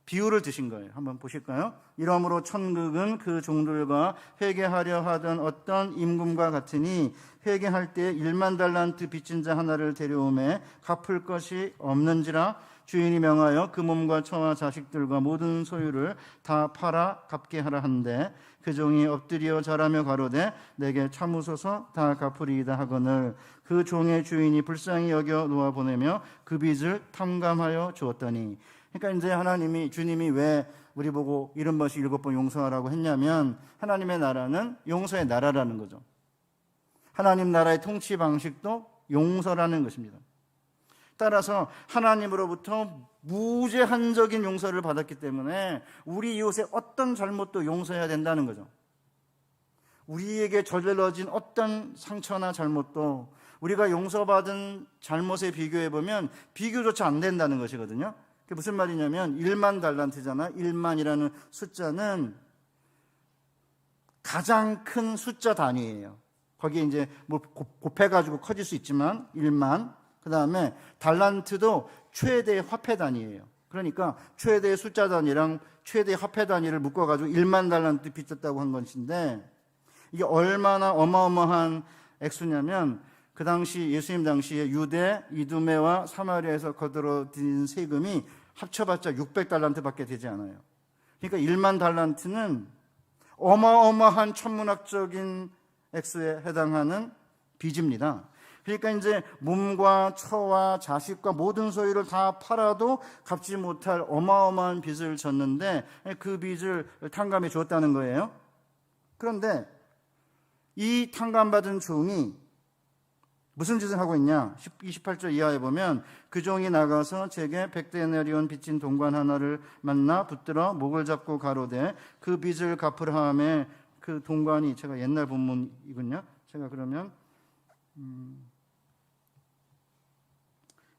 비유를 드신 거예요. 한번 보실까요? 이러므로 천국은 그 종들과 회개하려 하던 어떤 임금과 같으니 회개할 때 1만 달란트 빚진 자 하나를 데려오매 갚을 것이 없는지라 주인이 명하여 그 몸과 처와 자식들과 모든 소유를 다 팔아 갚게 하라 한데 그 종이 엎드려 절하며 가로되 내게 참으소서 다 갚으리이다 하거늘 그 종의 주인이 불쌍히 여겨 놓아 보내며 그 빚을 탕감하여 주었더니. 그러니까 이제 주님이 왜 우리 보고 70번씩 7번 용서하라고 했냐면 하나님의 나라는 용서의 나라라는 거죠. 하나님 나라의 통치 방식도 용서라는 것입니다. 따라서 하나님으로부터 무제한적인 용서를 받았기 때문에 우리 이웃의 어떤 잘못도 용서해야 된다는 거죠. 우리에게 저질러진 어떤 상처나 잘못도 우리가 용서받은 잘못에 비교해보면 비교조차 안 된다는 것이거든요. 그게 무슨 말이냐면 1만 달란트잖아. 1만이라는 숫자는 가장 큰 숫자 단위예요. 거기에 이제 뭐 곱해가지고 커질 수 있지만 1만, 그 다음에 달란트도 최대의 화폐 단위예요. 그러니까 최대의 숫자 단위랑 최대의 화폐 단위를 묶어가지고 1만 달란트 빚졌다고 한 것인데 이게 얼마나 어마어마한 액수냐면 그 당시 예수님 당시에 유대, 이두메와 사마리아에서 거들어진 세금이 합쳐봤자 600달란트밖에 되지 않아요. 그러니까 1만 달란트는 어마어마한 천문학적인 액수에 해당하는 빚입니다. 그러니까 이제 몸과 처와 자식과 모든 소유를 다 팔아도 갚지 못할 어마어마한 빚을 졌는데 그 빚을 탕감해 주었다는 거예요. 그런데 이 탕감받은 종이 무슨 짓을 하고 있냐? 28절 이하에 보면 그 종이 나가서 제게 100데나리온 빚진 동관 하나를 만나 붙들어 목을 잡고 가로되 그 빚을 갚으라 하매 그 동관이, 제가 옛날 본문이군요. 제가 그러면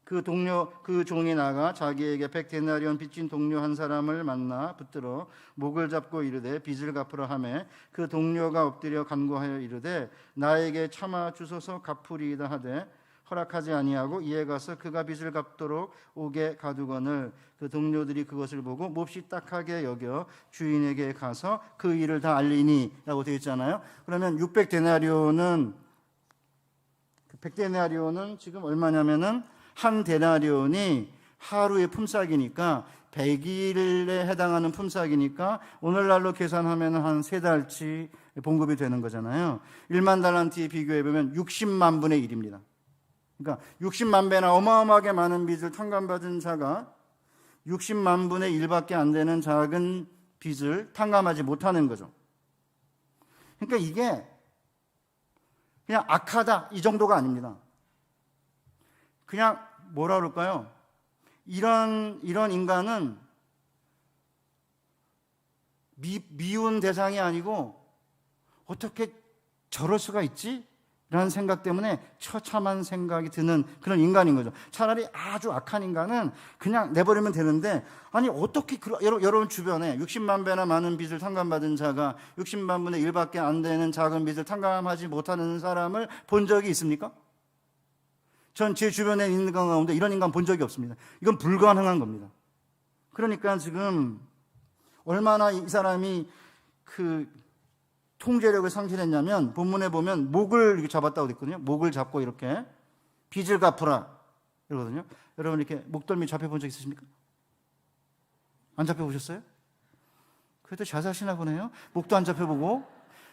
그 종이 나가 자기에게 100데나리온 빚진 동료 한 사람을 만나 붙들어 목을 잡고 이르되 빚을 갚으라 하매 그 동료가 엎드려 간구하여 이르되 나에게 참아 주소서 갚으리이다 하되 허락하지 아니하고 이에 가서 그가 빚을 갚도록 옥에 가두거늘 그 동료들이 그것을 보고 몹시 딱하게 여겨 주인에게 가서 그 일을 다 알리니 라고 되어 있잖아요. 그러면 600데나리온은 100데나리온은 지금 얼마냐면은 한 데나리온이 하루의 품삯이니까 100일에 해당하는 품삯이니까 오늘날로 계산하면 한 3달치 봉급이 되는 거잖아요. 1만 달란트에 비교해보면 60만 분의 1입니다. 그러니까 60만 배나 어마어마하게 많은 빚을 탕감받은 자가 60만 분의 1밖에 안 되는 작은 빚을 탕감하지 못하는 거죠. 그러니까 이게 그냥 악하다 이 정도가 아닙니다. 그냥 뭐라 그럴까요? 이런 인간은 미운 대상이 아니고 어떻게 저럴 수가 있지? 라는 생각 때문에 처참한 생각이 드는 그런 인간인 거죠. 차라리 아주 악한 인간은 그냥 내버리면 되는데 아니 어떻게 여러분 주변에 60만 배나 많은 빚을 탕감받은 자가 60만 분의 1밖에 안 되는 작은 빚을 탕감하지 못하는 사람을 본 적이 있습니까? 전 제 주변에 있는 인간 가운데 이런 인간 본 적이 없습니다. 이건 불가능한 겁니다. 그러니까 지금 얼마나 이 사람이 그 통제력을 상실했냐면 본문에 보면 목을 이렇게 잡았다고 됐거든요. 목을 잡고 이렇게 빚을 갚으라 이러거든요. 여러분 이렇게 목덜미 잡혀본 적 있으십니까? 안 잡혀보셨어요? 그래도 잘 사시나 보네요. 목도 안 잡혀보고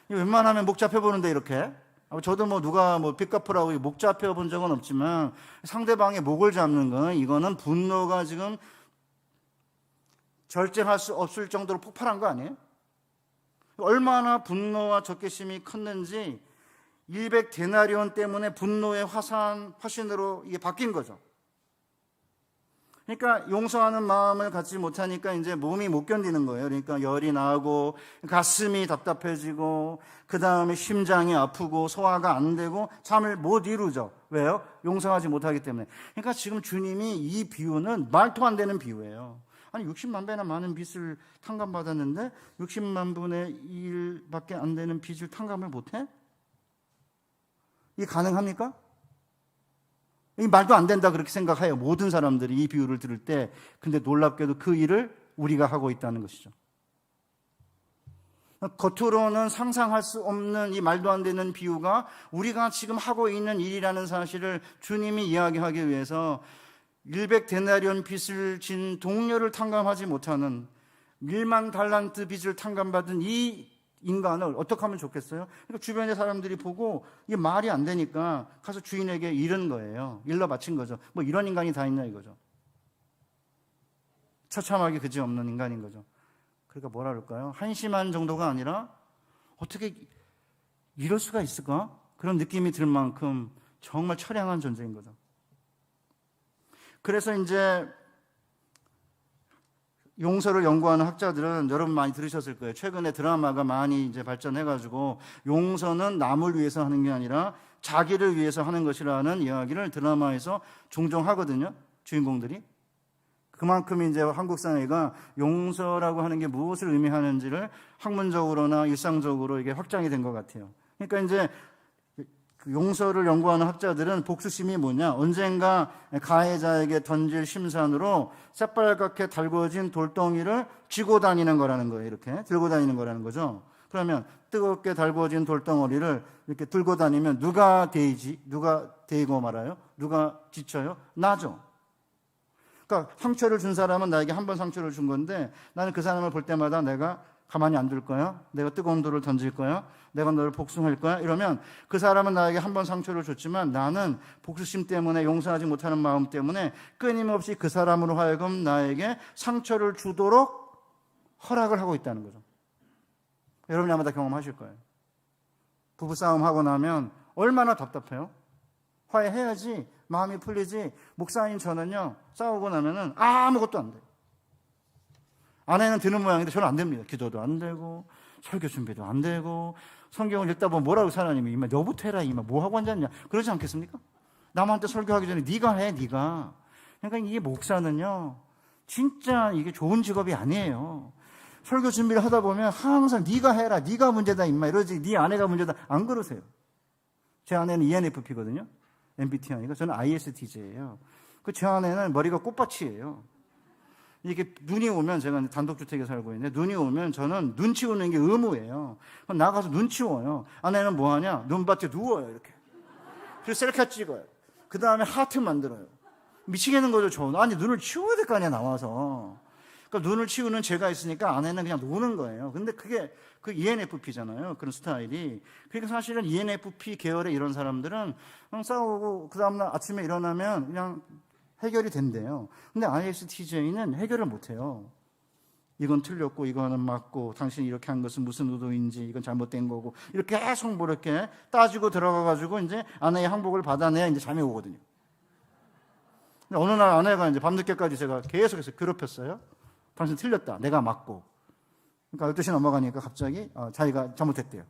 웬만하면 목 잡혀보는데 이렇게 저도 누가 빚 갚으라고 목 잡혀본 적은 없지만 상대방의 목을 잡는 건 이거는 분노가 지금 절제할 수 없을 정도로 폭발한 거 아니에요? 얼마나 분노와 적개심이 컸는지 100데나리온 때문에 분노의 화신으로 이게 바뀐 거죠. 그러니까 용서하는 마음을 갖지 못하니까 이제 몸이 못 견디는 거예요. 그러니까 열이 나고 가슴이 답답해지고 그 다음에 심장이 아프고 소화가 안 되고 잠을 못 이루죠. 왜요? 용서하지 못하기 때문에. 그러니까 지금 주님이 이 비유는 말도 안 되는 비유예요. 아니 60만 배나 많은 빚을 탕감받았는데 60만 분의 1밖에 안 되는 빚을 탕감을 못해? 이게 가능합니까? 이 말도 안 된다 그렇게 생각해요. 모든 사람들이 이 비유를 들을 때. 근데 놀랍게도 그 일을 우리가 하고 있다는 것이죠. 겉으로는 상상할 수 없는 이 말도 안 되는 비유가 우리가 지금 하고 있는 일이라는 사실을 주님이 이야기하기 위해서 100데나리온 빚을 진 동료를 탕감하지 못하는 1만 달란트 빚을 탕감받은 이 인간을 어떻게 하면 좋겠어요? 그러니까 주변의 사람들이 보고 이게 말이 안 되니까 가서 주인에게 잃은 거예요. 일러 바친 거죠. 뭐 이런 인간이 다 있냐 이거죠. 처참하게 그지없는 인간인 거죠. 그러니까 뭐라 그럴까요? 한심한 정도가 아니라 어떻게 이럴 수가 있을까? 그런 느낌이 들 만큼 정말 처량한 존재인 거죠. 그래서 이제 용서를 연구하는 학자들은 여러분 많이 들으셨을 거예요. 최근에 드라마가 많이 이제 발전해가지고 용서는 남을 위해서 하는 게 아니라 자기를 위해서 하는 것이라는 이야기를 드라마에서 종종 하거든요. 주인공들이. 그만큼 이제 한국 사회가 용서라고 하는 게 무엇을 의미하는지를 학문적으로나 일상적으로 이게 확장이 된 것 같아요. 그러니까 이제 용서를 연구하는 학자들은 복수심이 뭐냐? 언젠가 가해자에게 던질 심산으로 새빨갛게 달궈진 돌덩이를 쥐고 다니는 거라는 거예요. 이렇게 들고 다니는 거라는 거죠. 그러면 뜨겁게 달궈진 돌덩어리를 이렇게 들고 다니면 누가 데이지? 누가 데이고 말아요? 누가 지쳐요? 나죠. 그러니까 상처를 준 사람은 나에게 한 번 상처를 준 건데 나는 그 사람을 볼 때마다 내가 가만히 안 둘 거야? 내가 뜨거운 돌을 던질 거야? 내가 너를 복수할 거야? 이러면 그 사람은 나에게 한 번 상처를 줬지만 나는 복수심 때문에 용서하지 못하는 마음 때문에 끊임없이 그 사람으로 하여금 나에게 상처를 주도록 허락을 하고 있다는 거죠. 여러분이 아마 다 경험하실 거예요. 부부싸움 하고 나면 얼마나 답답해요? 화해해야지 마음이 풀리지. 목사님 저는요 싸우고 나면은 아무것도 안 돼요. 아내는 드는 모양인데 저는 안 됩니다. 기도도 안 되고 설교 준비도 안 되고 성경을 읽다 보면 뭐라고 하나님이 이마 너부터 해라 이마 뭐 하고 앉았냐 그러지 않겠습니까? 남한테 설교하기 전에 네가 해 네가. 그러니까 이게 목사는요 진짜 이게 좋은 직업이 아니에요. 설교 준비를 하다 보면 항상 네가 해라 네가 문제다 임마 이러지 네 아내가 문제다 안 그러세요. 제 아내는 ENFP거든요. MBTI가 저는 ISTJ예요. 그 제 아내는 머리가 꽃밭이에요. 이렇게 눈이 오면 제가 단독주택에 살고 있는데 눈이 오면 저는 눈 치우는 게 의무예요. 그럼 나가서 눈 치워요. 아내는 뭐 하냐? 눈밭에 누워요 이렇게. 그리고 셀카 찍어요. 그 다음에 하트 만들어요. 미치겠는 거죠 저는. 아니 눈을 치워야 될 거 아니야 나와서. 그러니까 눈을 치우는 제가 있으니까 아내는 그냥 노는 거예요. 근데 그게 그 ENFP잖아요. 그런 스타일이. 그러니까 사실은 ENFP 계열의 이런 사람들은 싸우고 그 다음날 아침에 일어나면 그냥 해결이 된대요. 근데 ISTJ는 해결을 못해요. 이건 틀렸고 이거는 맞고 당신이 이렇게 한 것은 무슨 의도인지 이건 잘못된 거고 이렇게 계속 뭐 이렇게 따지고 들어가가지고 이제 아내의 항복을 받아내야 이제 잠이 오거든요. 근데 어느 날 아내가 이제 밤늦게까지 제가 계속해서 괴롭혔어요. 당신 틀렸다. 내가 맞고. 그러니까 12시 넘어가니까 갑자기 자기가 잘못했대요.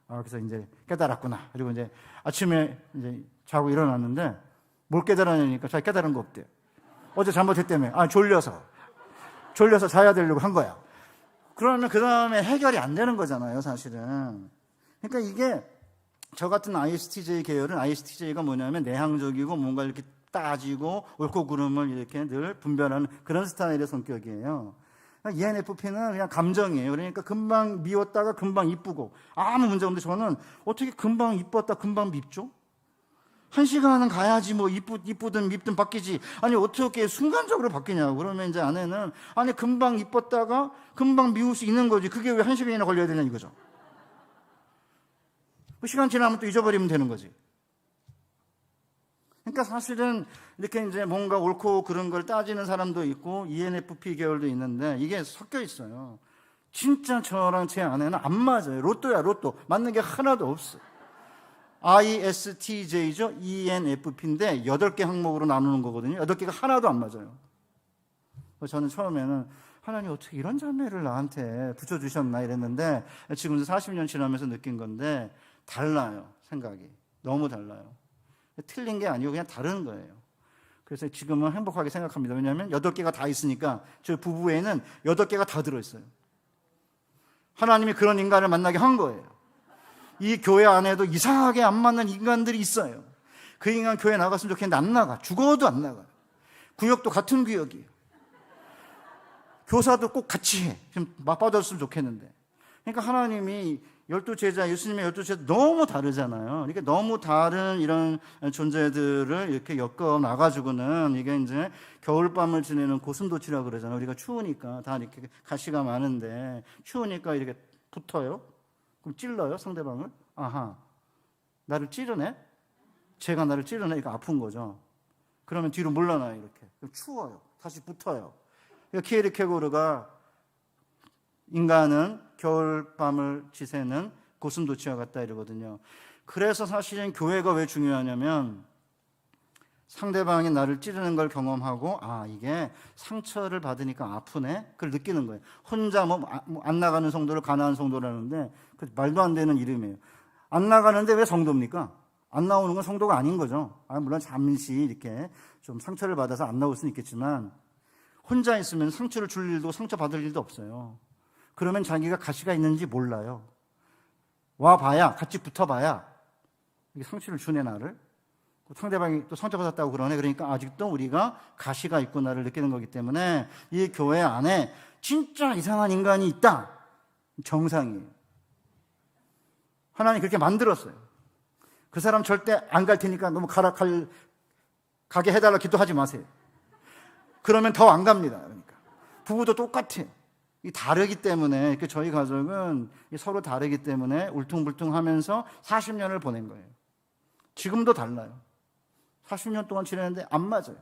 그래서 이제 깨달았구나. 그리고 이제 아침에 이제 자고 일어났는데 뭘 깨달았냐니까 자기 깨달은 거 없대요. 어제 잘못했다며. 졸려서 자야 되려고 한 거야. 그러면 그 다음에 해결이 안 되는 거잖아요, 사실은. 그러니까 이게 저 같은 ISTJ 계열은 ISTJ가 뭐냐면 내향적이고 뭔가 이렇게 따지고 옳고 그름을 이렇게 늘 분별하는 그런 스타일의 성격이에요. ENFP는 그냥 감정이에요. 그러니까 금방 미웠다가 금방 이쁘고 아무 문제 없는데 저는 어떻게 금방 이뻤다 금방 밉죠? 1시간은 가야지 뭐 이쁘든 밉든 바뀌지. 아니 어떻게 순간적으로 바뀌냐고. 그러면 이제 아내는 아니 금방 이뻤다가 금방 미울 수 있는 거지. 그게 왜 1시간이나 걸려야 되냐 이거죠. 그 시간 지나면 또 잊어버리면 되는 거지. 그러니까 사실은 이렇게 이제 뭔가 옳고 그런 걸 따지는 사람도 있고 ENFP 계열도 있는데 이게 섞여 있어요. 진짜 저랑 제 아내는 안 맞아요. 로또야 로또. 맞는 게 하나도 없어. ISTJ죠. ENFP인데 8개 항목으로 나누는 거거든요. 8개가 하나도 안 맞아요. 저는 처음에는 하나님 어떻게 이런 자매를 나한테 붙여주셨나 이랬는데 지금 40년 지나면서 느낀 건데 달라요. 생각이. 너무 달라요. 틀린 게 아니고 그냥 다른 거예요. 그래서 지금은 행복하게 생각합니다. 왜냐하면 8개가 다 있으니까 저희 부부에는 8개가 다 들어있어요. 하나님이 그런 인간을 만나게 한 거예요. 이 교회 안에도 이상하게 안 맞는 인간들이 있어요. 그 인간 교회 나갔으면 좋겠는데 안 나가. 죽어도 안 나가. 구역도 같은 구역이에요. 교사도 꼭 같이 해. 좀 맞받았으면 좋겠는데. 그러니까 하나님이 12제자, 예수님의 12제자 너무 다르잖아요. 이렇게 너무 다른 이런 존재들을 이렇게 엮어 놔가지고는 이게 이제 겨울밤을 지내는 고슴도치라고 그러잖아요. 우리가 추우니까 다 이렇게 가시가 많은데 추우니까 이렇게 붙어요. 그럼 찔러요, 상대방을. 아하, 나를 찌르네? 제가 나를 찌르네? 이거 아픈 거죠. 그러면 뒤로 물러나요, 이렇게. 그럼 추워요. 다시 붙어요. 그러니까 키에르케고르가 인간은 겨울밤을 지새는 고슴도치와 같다 이러거든요. 그래서 사실은 교회가 왜 중요하냐면 상대방이 나를 찌르는 걸 경험하고 이게 상처를 받으니까 아프네? 그걸 느끼는 거예요. 혼자 안 나가는 성도를 가난한 성도라는데 그 말도 안 되는 이름이에요. 안 나가는데 왜 성도입니까? 안 나오는 건 성도가 아닌 거죠. 물론 잠시 이렇게 좀 상처를 받아서 안 나올 수는 있겠지만 혼자 있으면 상처를 줄 일도 상처받을 일도 없어요. 그러면 자기가 가시가 있는지 몰라요. 와봐야, 같이 붙어봐야 이게 상처를 주네, 나를. 상대방이 또 상처받았다고 그러네. 그러니까 아직도 우리가 가시가 있구나를 느끼는 거기 때문에 이 교회 안에 진짜 이상한 인간이 있다. 정상이에요. 하나님 그렇게 만들었어요. 그 사람 절대 안 갈 테니까 너무 가게 해달라 기도하지 마세요. 그러면 더 안 갑니다. 그러니까 부부도 똑같아요. 다르기 때문에 저희 가족은 서로 다르기 때문에 울퉁불퉁하면서 40년을 보낸 거예요. 지금도 달라요. 40년 동안 지냈는데 안 맞아요.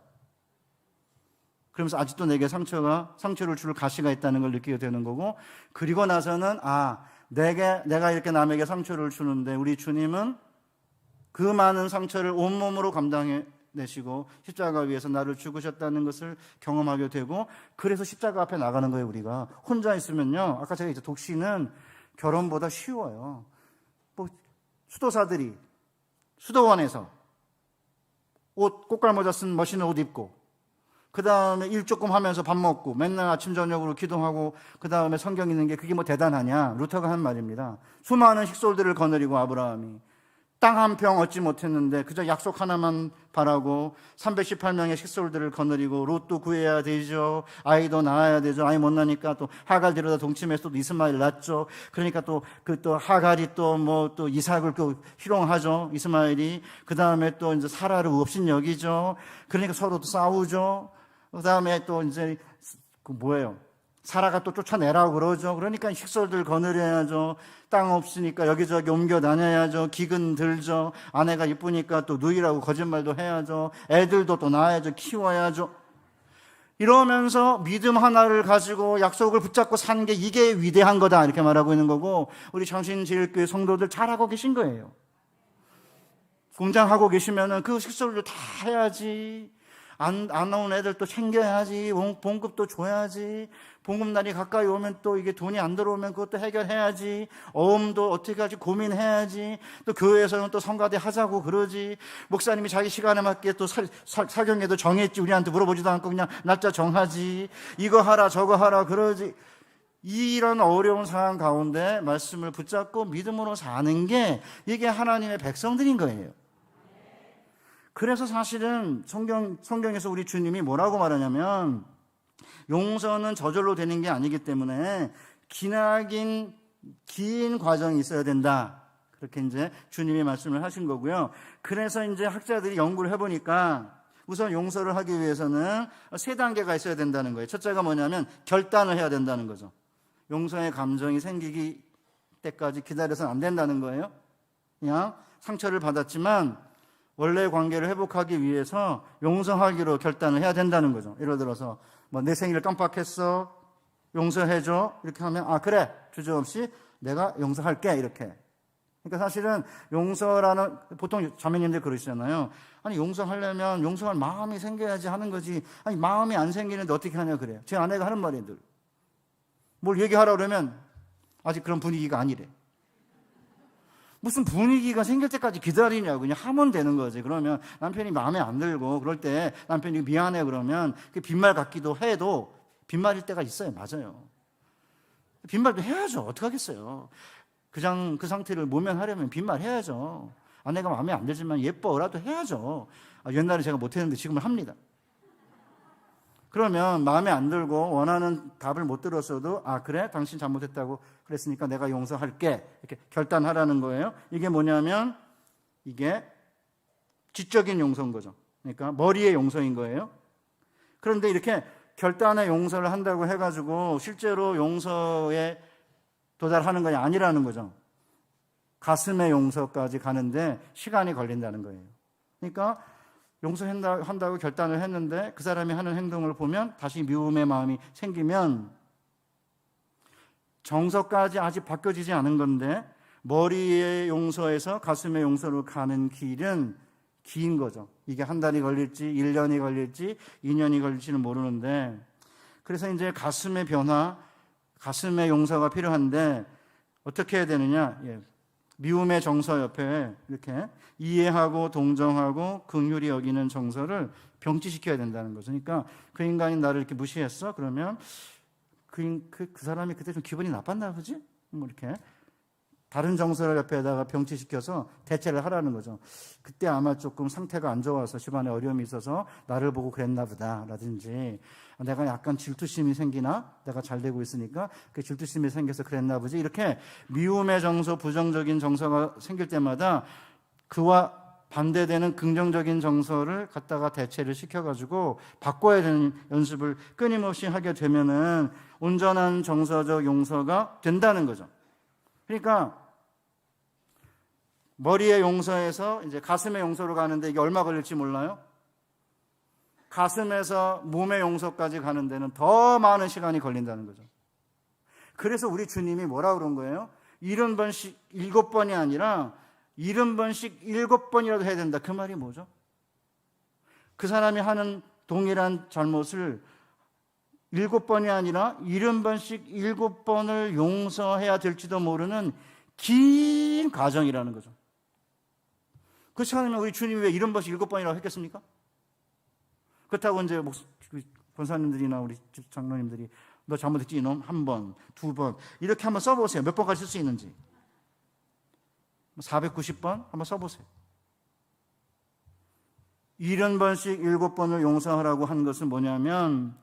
그러면서 아직도 내게 상처를 줄 가시가 있다는 걸 느끼게 되는 거고, 그리고 나서는 내가 이렇게 남에게 상처를 주는데 우리 주님은 그 많은 상처를 온몸으로 감당해 내시고 십자가 위에서 나를 죽으셨다는 것을 경험하게 되고, 그래서 십자가 앞에 나가는 거예요. 우리가 혼자 있으면요, 아까 제가 이제 독신은 결혼보다 쉬워요. 수도사들이 수도원에서 꽃갈모자 쓴 멋있는 옷 입고, 그 다음에 일 조금 하면서 밥 먹고 맨날 아침 저녁으로 기도하고 그 다음에 성경 읽는 게 그게 뭐 대단하냐? 루터가 한 말입니다. 수많은 식솔들을 거느리고 아브라함이 땅 한 평 얻지 못했는데 그저 약속 하나만 바라고 318명의 식솔들을 거느리고 롯도 구해야 되죠. 아이도 낳아야 되죠. 아이 못 낳으니까 또 하갈 데려다 동침해서 또 이스마엘 낳죠. 그러니까 또 하갈이 또 이삭을 희롱하죠. 이스마엘이. 그 다음에 또 이제 사라를 없인 여기죠. 그러니까 서로 또 싸우죠. 그 다음에 또 이제 사라가 또 쫓아내라고 그러죠. 그러니까 식솔들 거느려야죠. 땅 없으니까 여기저기 옮겨 다녀야죠. 기근 들죠. 아내가 이쁘니까 또 누이라고 거짓말도 해야죠. 애들도 또 낳아야죠. 키워야죠. 이러면서 믿음 하나를 가지고 약속을 붙잡고 사는 게 이게 위대한 거다 이렇게 말하고 있는 거고, 우리 장신제일교회 성도들 잘하고 계신 거예요. 공장하고 계시면은 그 식솔들 다 해야지. 안 나온 애들 또 챙겨야지. 봉급도 줘야지. 봉급날이 가까이 오면 또 이게 돈이 안 들어오면 그것도 해결해야지. 어음도 어떻게 할지 고민해야지. 또 교회에서는 또 성가대 하자고 그러지. 목사님이 자기 시간에 맞게 또 사경에도 정했지. 우리한테 물어보지도 않고 그냥 날짜 정하지. 이거 하라 저거 하라 그러지. 이런 어려운 상황 가운데 말씀을 붙잡고 믿음으로 사는 게 이게 하나님의 백성들인 거예요. 그래서 사실은 성경에서 우리 주님이 뭐라고 말하냐면, 용서는 저절로 되는 게 아니기 때문에 긴 과정이 있어야 된다. 그렇게 이제 주님이 말씀을 하신 거고요. 그래서 이제 학자들이 연구를 해보니까 우선 용서를 하기 위해서는 3단계가 있어야 된다는 거예요. 첫째가 뭐냐면 결단을 해야 된다는 거죠. 용서의 감정이 생기기 때까지 기다려서는 안 된다는 거예요. 그냥 상처를 받았지만 원래의 관계를 회복하기 위해서 용서하기로 결단을 해야 된다는 거죠. 예를 들어서 내 생일을 깜빡했어, 용서해줘 이렇게 하면 그래 주저없이 내가 용서할게 이렇게 그러니까 사실은 용서라는, 보통 자매님들 그러시잖아요. 아니, 용서하려면 용서할 마음이 생겨야지 하는 거지. 아니, 마음이 안 생기는데 어떻게 하냐 그래요. 제 아내가 하는 말이 늘. 뭘 얘기하라 그러면 아직 그런 분위기가 아니래. 무슨 분위기가 생길 때까지 기다리냐고. 그냥 하면 되는 거지. 그러면 남편이 마음에 안 들고 그럴 때 남편이 미안해 그러면 그 빈말 같기도 해도 빈말일 때가 있어요. 맞아요. 빈말도 해야죠. 어떡하겠어요. 그 상태를 모면하려면 빈말 해야죠. 아내가 마음에 안 들지만 예뻐라도 해야죠. 옛날에 제가 못했는데 지금은 합니다. 그러면 마음에 안 들고 원하는 답을 못 들었어도 그래? 당신 잘못했다고 그랬으니까 내가 용서할게. 이렇게 결단하라는 거예요. 이게 뭐냐면 이게 지적인 용서인 거죠. 그러니까 머리의 용서인 거예요. 그런데 이렇게 결단의 용서를 한다고 해가지고 실제로 용서에 도달하는 것이 아니라는 거죠. 가슴의 용서까지 가는데 시간이 걸린다는 거예요. 그러니까 용서한다고 결단을 했는데 그 사람이 하는 행동을 보면 다시 미움의 마음이 생기면 정서까지 아직 바뀌어지지 않은 건데 머리의 용서에서 가슴의 용서로 가는 길은 긴 거죠. 이게 한 달이 걸릴지 1년이 걸릴지 2년이 걸릴지는 모르는데, 그래서 이제 가슴의 변화, 가슴의 용서가 필요한데 어떻게 해야 되느냐? 미움의 정서 옆에 이렇게 이해하고 동정하고 긍휼히 여기는 정서를 병치시켜야 된다는 거죠. 그러니까 그 인간이 나를 이렇게 무시했어? 그러면 그 사람이 그때 좀 기분이 나빴나 보지? 뭐 이렇게 다른 정서를 옆에다가 병치시켜서 대체를 하라는 거죠. 그때 아마 조금 상태가 안 좋아서 집안에 어려움이 있어서 나를 보고 그랬나 보다 라든지, 내가 약간 질투심이 생기나? 내가 잘 되고 있으니까 그 질투심이 생겨서 그랬나 보지. 이렇게 미움의 정서, 부정적인 정서가 생길 때마다 그와 반대되는 긍정적인 정서를 갖다가 대체를 시켜가지고 바꿔야 되는 연습을 끊임없이 하게 되면은 온전한 정서적 용서가 된다는 거죠. 그러니까 머리의 용서에서 이제 가슴의 용서로 가는데 이게 얼마 걸릴지 몰라요? 가슴에서 몸의 용서까지 가는 데는 더 많은 시간이 걸린다는 거죠. 그래서 우리 주님이 뭐라 그런 거예요? 70번씩 7번이 아니라 70번씩 7번이라도 해야 된다. 그 말이 뭐죠? 그 사람이 하는 동일한 잘못을 7번이 아니라 70번씩 7번을 용서해야 될지도 모르는 긴 과정이라는 거죠. 그렇지 않으면 우리 주님이 왜 70번씩 7번이라고 했겠습니까? 그렇다고 이제 권사님들이나 우리 장로님들이 너 잘못했지 이놈, 1번, 2번 이렇게 한번 써보세요. 몇 번까지 쓸 수 있는지. 490번 한번 써보세요. 70번씩 7번을 용서하라고 한 것은 뭐냐면,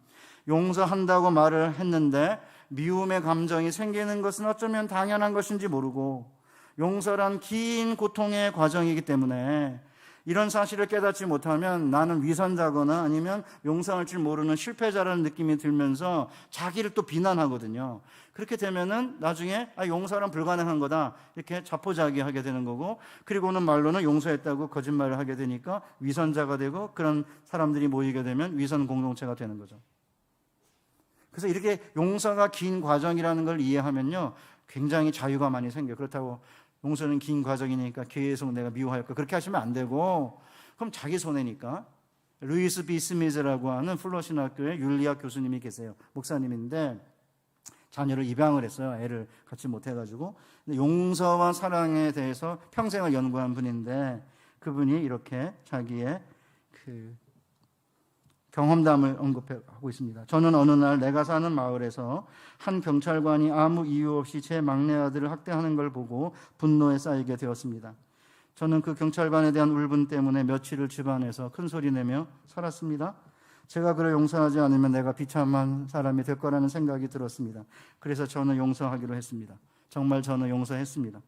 용서한다고 말을 했는데 미움의 감정이 생기는 것은 어쩌면 당연한 것인지 모르고 용서란 긴 고통의 과정이기 때문에 이런 사실을 깨닫지 못하면 나는 위선자거나 아니면 용서할 줄 모르는 실패자라는 느낌이 들면서 자기를 또 비난하거든요. 그렇게 되면은 나중에 용서란 불가능한 거다 이렇게 자포자기하게 되는 거고, 그리고는 말로는 용서했다고 거짓말을 하게 되니까 위선자가 되고, 그런 사람들이 모이게 되면 위선 공동체가 되는 거죠. 그래서 이렇게 용서가 긴 과정이라는 걸 이해하면요 굉장히 자유가 많이 생겨요. 그렇다고 용서는 긴 과정이니까 계속 내가 미워할 거 그렇게 하시면 안 되고, 그럼 자기 손해니까. 루이스 비 스미즈라고 하는 플러신학교의 윤리학 교수님이 계세요. 목사님인데 자녀를 입양을 했어요. 애를 갖지 못해가지고. 근데 용서와 사랑에 대해서 평생을 연구한 분인데, 그분이 이렇게 자기의 경험담을 언급하고 있습니다. 저는 어느 날 내가 사는 마을에서 한 경찰관이 아무 이유 없이 제 막내 아들을 학대하는 걸 보고 분노에 쌓이게 되었습니다. 저는 그 경찰관에 대한 울분 때문에 며칠을 집안에서 큰 소리 내며 살았습니다. 제가 그를 용서하지 않으면 내가 비참한 사람이 될 거라는 생각이 들었습니다. 그래서 저는 용서하기로 했습니다. 정말 저는 용서했습니다.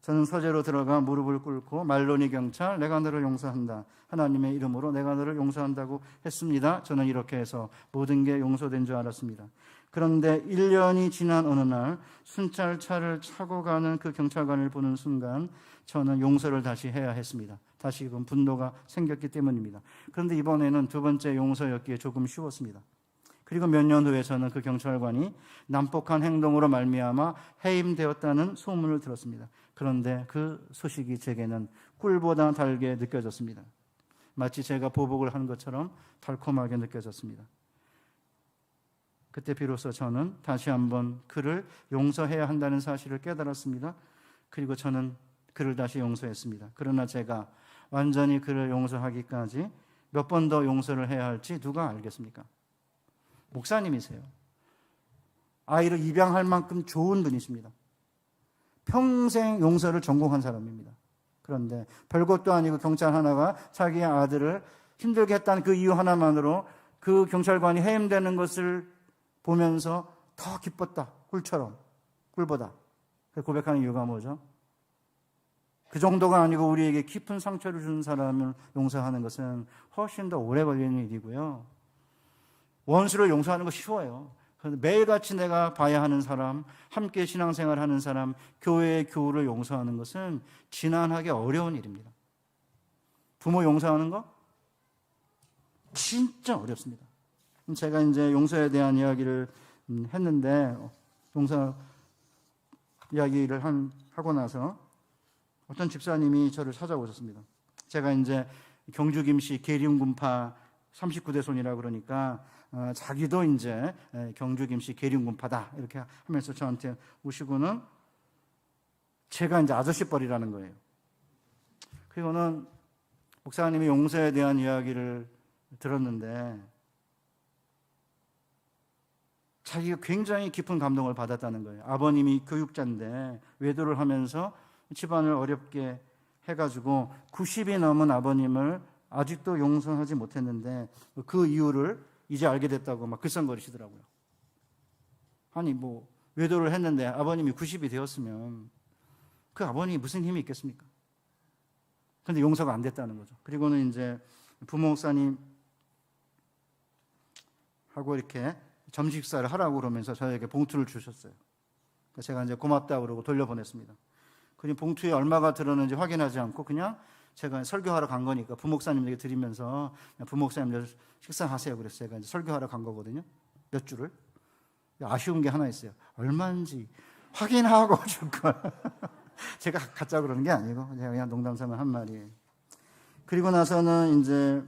저는 서재로 들어가 무릎을 꿇고 말로니 경찰, 내가 너를 용서한다. 하나님의 이름으로 내가 너를 용서한다고 했습니다. 저는 이렇게 해서 모든 게 용서된 줄 알았습니다. 그런데 1년이 지난 어느 날 순찰차를 차고 가는 그 경찰관을 보는 순간 저는 용서를 다시 해야 했습니다. 다시금 분노가 생겼기 때문입니다. 그런데 이번에는 두 번째 용서였기에 조금 쉬웠습니다. 그리고 몇 년 후에 저는 그 경찰관이 난폭한 행동으로 말미암아 해임되었다는 소문을 들었습니다. 그런데 그 소식이 제게는 꿀보다 달게 느껴졌습니다. 마치 제가 보복을 한 것처럼 달콤하게 느껴졌습니다. 그때 비로소 저는 다시 한번 그를 용서해야 한다는 사실을 깨달았습니다. 그리고 저는 그를 다시 용서했습니다. 그러나 제가 완전히 그를 용서하기까지 몇 번 더 용서를 해야 할지 누가 알겠습니까? 목사님이세요. 아이를 입양할 만큼 좋은 분이십니다. 평생 용서를 전공한 사람입니다. 그런데 별것도 아니고 경찰 하나가 자기의 아들을 힘들게 했다는 그 이유 하나만으로 그 경찰관이 해임되는 것을 보면서 더 기뻤다. 꿀처럼. 꿀보다. 고백하는 이유가 뭐죠? 그 정도가 아니고 우리에게 깊은 상처를 준 사람을 용서하는 것은 훨씬 더 오래 걸리는 일이고요. 원수를 용서하는 거 쉬워요. 매일같이 내가 봐야 하는 사람, 함께 신앙생활하는 사람, 교회의 교우를 용서하는 것은 지난하게 어려운 일입니다. 부모 용서하는 거 진짜 어렵습니다. 제가 이제 용서에 대한 이야기를 했는데, 용서 이야기를 하고 나서 어떤 집사님이 저를 찾아오셨습니다. 제가 이제 경주 김씨 계림군파 39대 손이라 그러니까 자기도 이제 경주 김씨 계림군파다 이렇게 하면서 저한테 오시고는 제가 이제 아저씨 뻘이라는 거예요. 그리고는 목사님이 용서에 대한 이야기를 들었는데 자기가 굉장히 깊은 감동을 받았다는 거예요. 아버님이 교육자인데 외도를 하면서 집안을 어렵게 해가지고 90이 넘은 아버님을 아직도 용서하지 못했는데 그 이유를 이제 알게 됐다고 막 글썽거리시더라고요. 아니 뭐 외도를 했는데 아버님이 90이 되었으면 그 아버님이 무슨 힘이 있겠습니까? 그런데 용서가 안 됐다는 거죠. 그리고는 이제 부모 목사님 하고 이렇게 점심 식사를 하라고 그러면서 저에게 봉투를 주셨어요. 제가 이제 고맙다고 그러고 돌려보냈습니다. 그리고 봉투에 얼마가 들었는지 확인하지 않고 그냥 제가 설교하러 간 거니까 부목사님에게 드리면서 부목사님 식사하세요. 그래서 제가 이제 설교하러 간 거거든요. 몇 줄을. 아쉬운 게 하나 있어요. 얼마인지 확인하고 줄 걸. 제가 가짜 그러는 게 아니고 제가 그냥 농담삼아 한 말이에요. 그리고 나서는 이제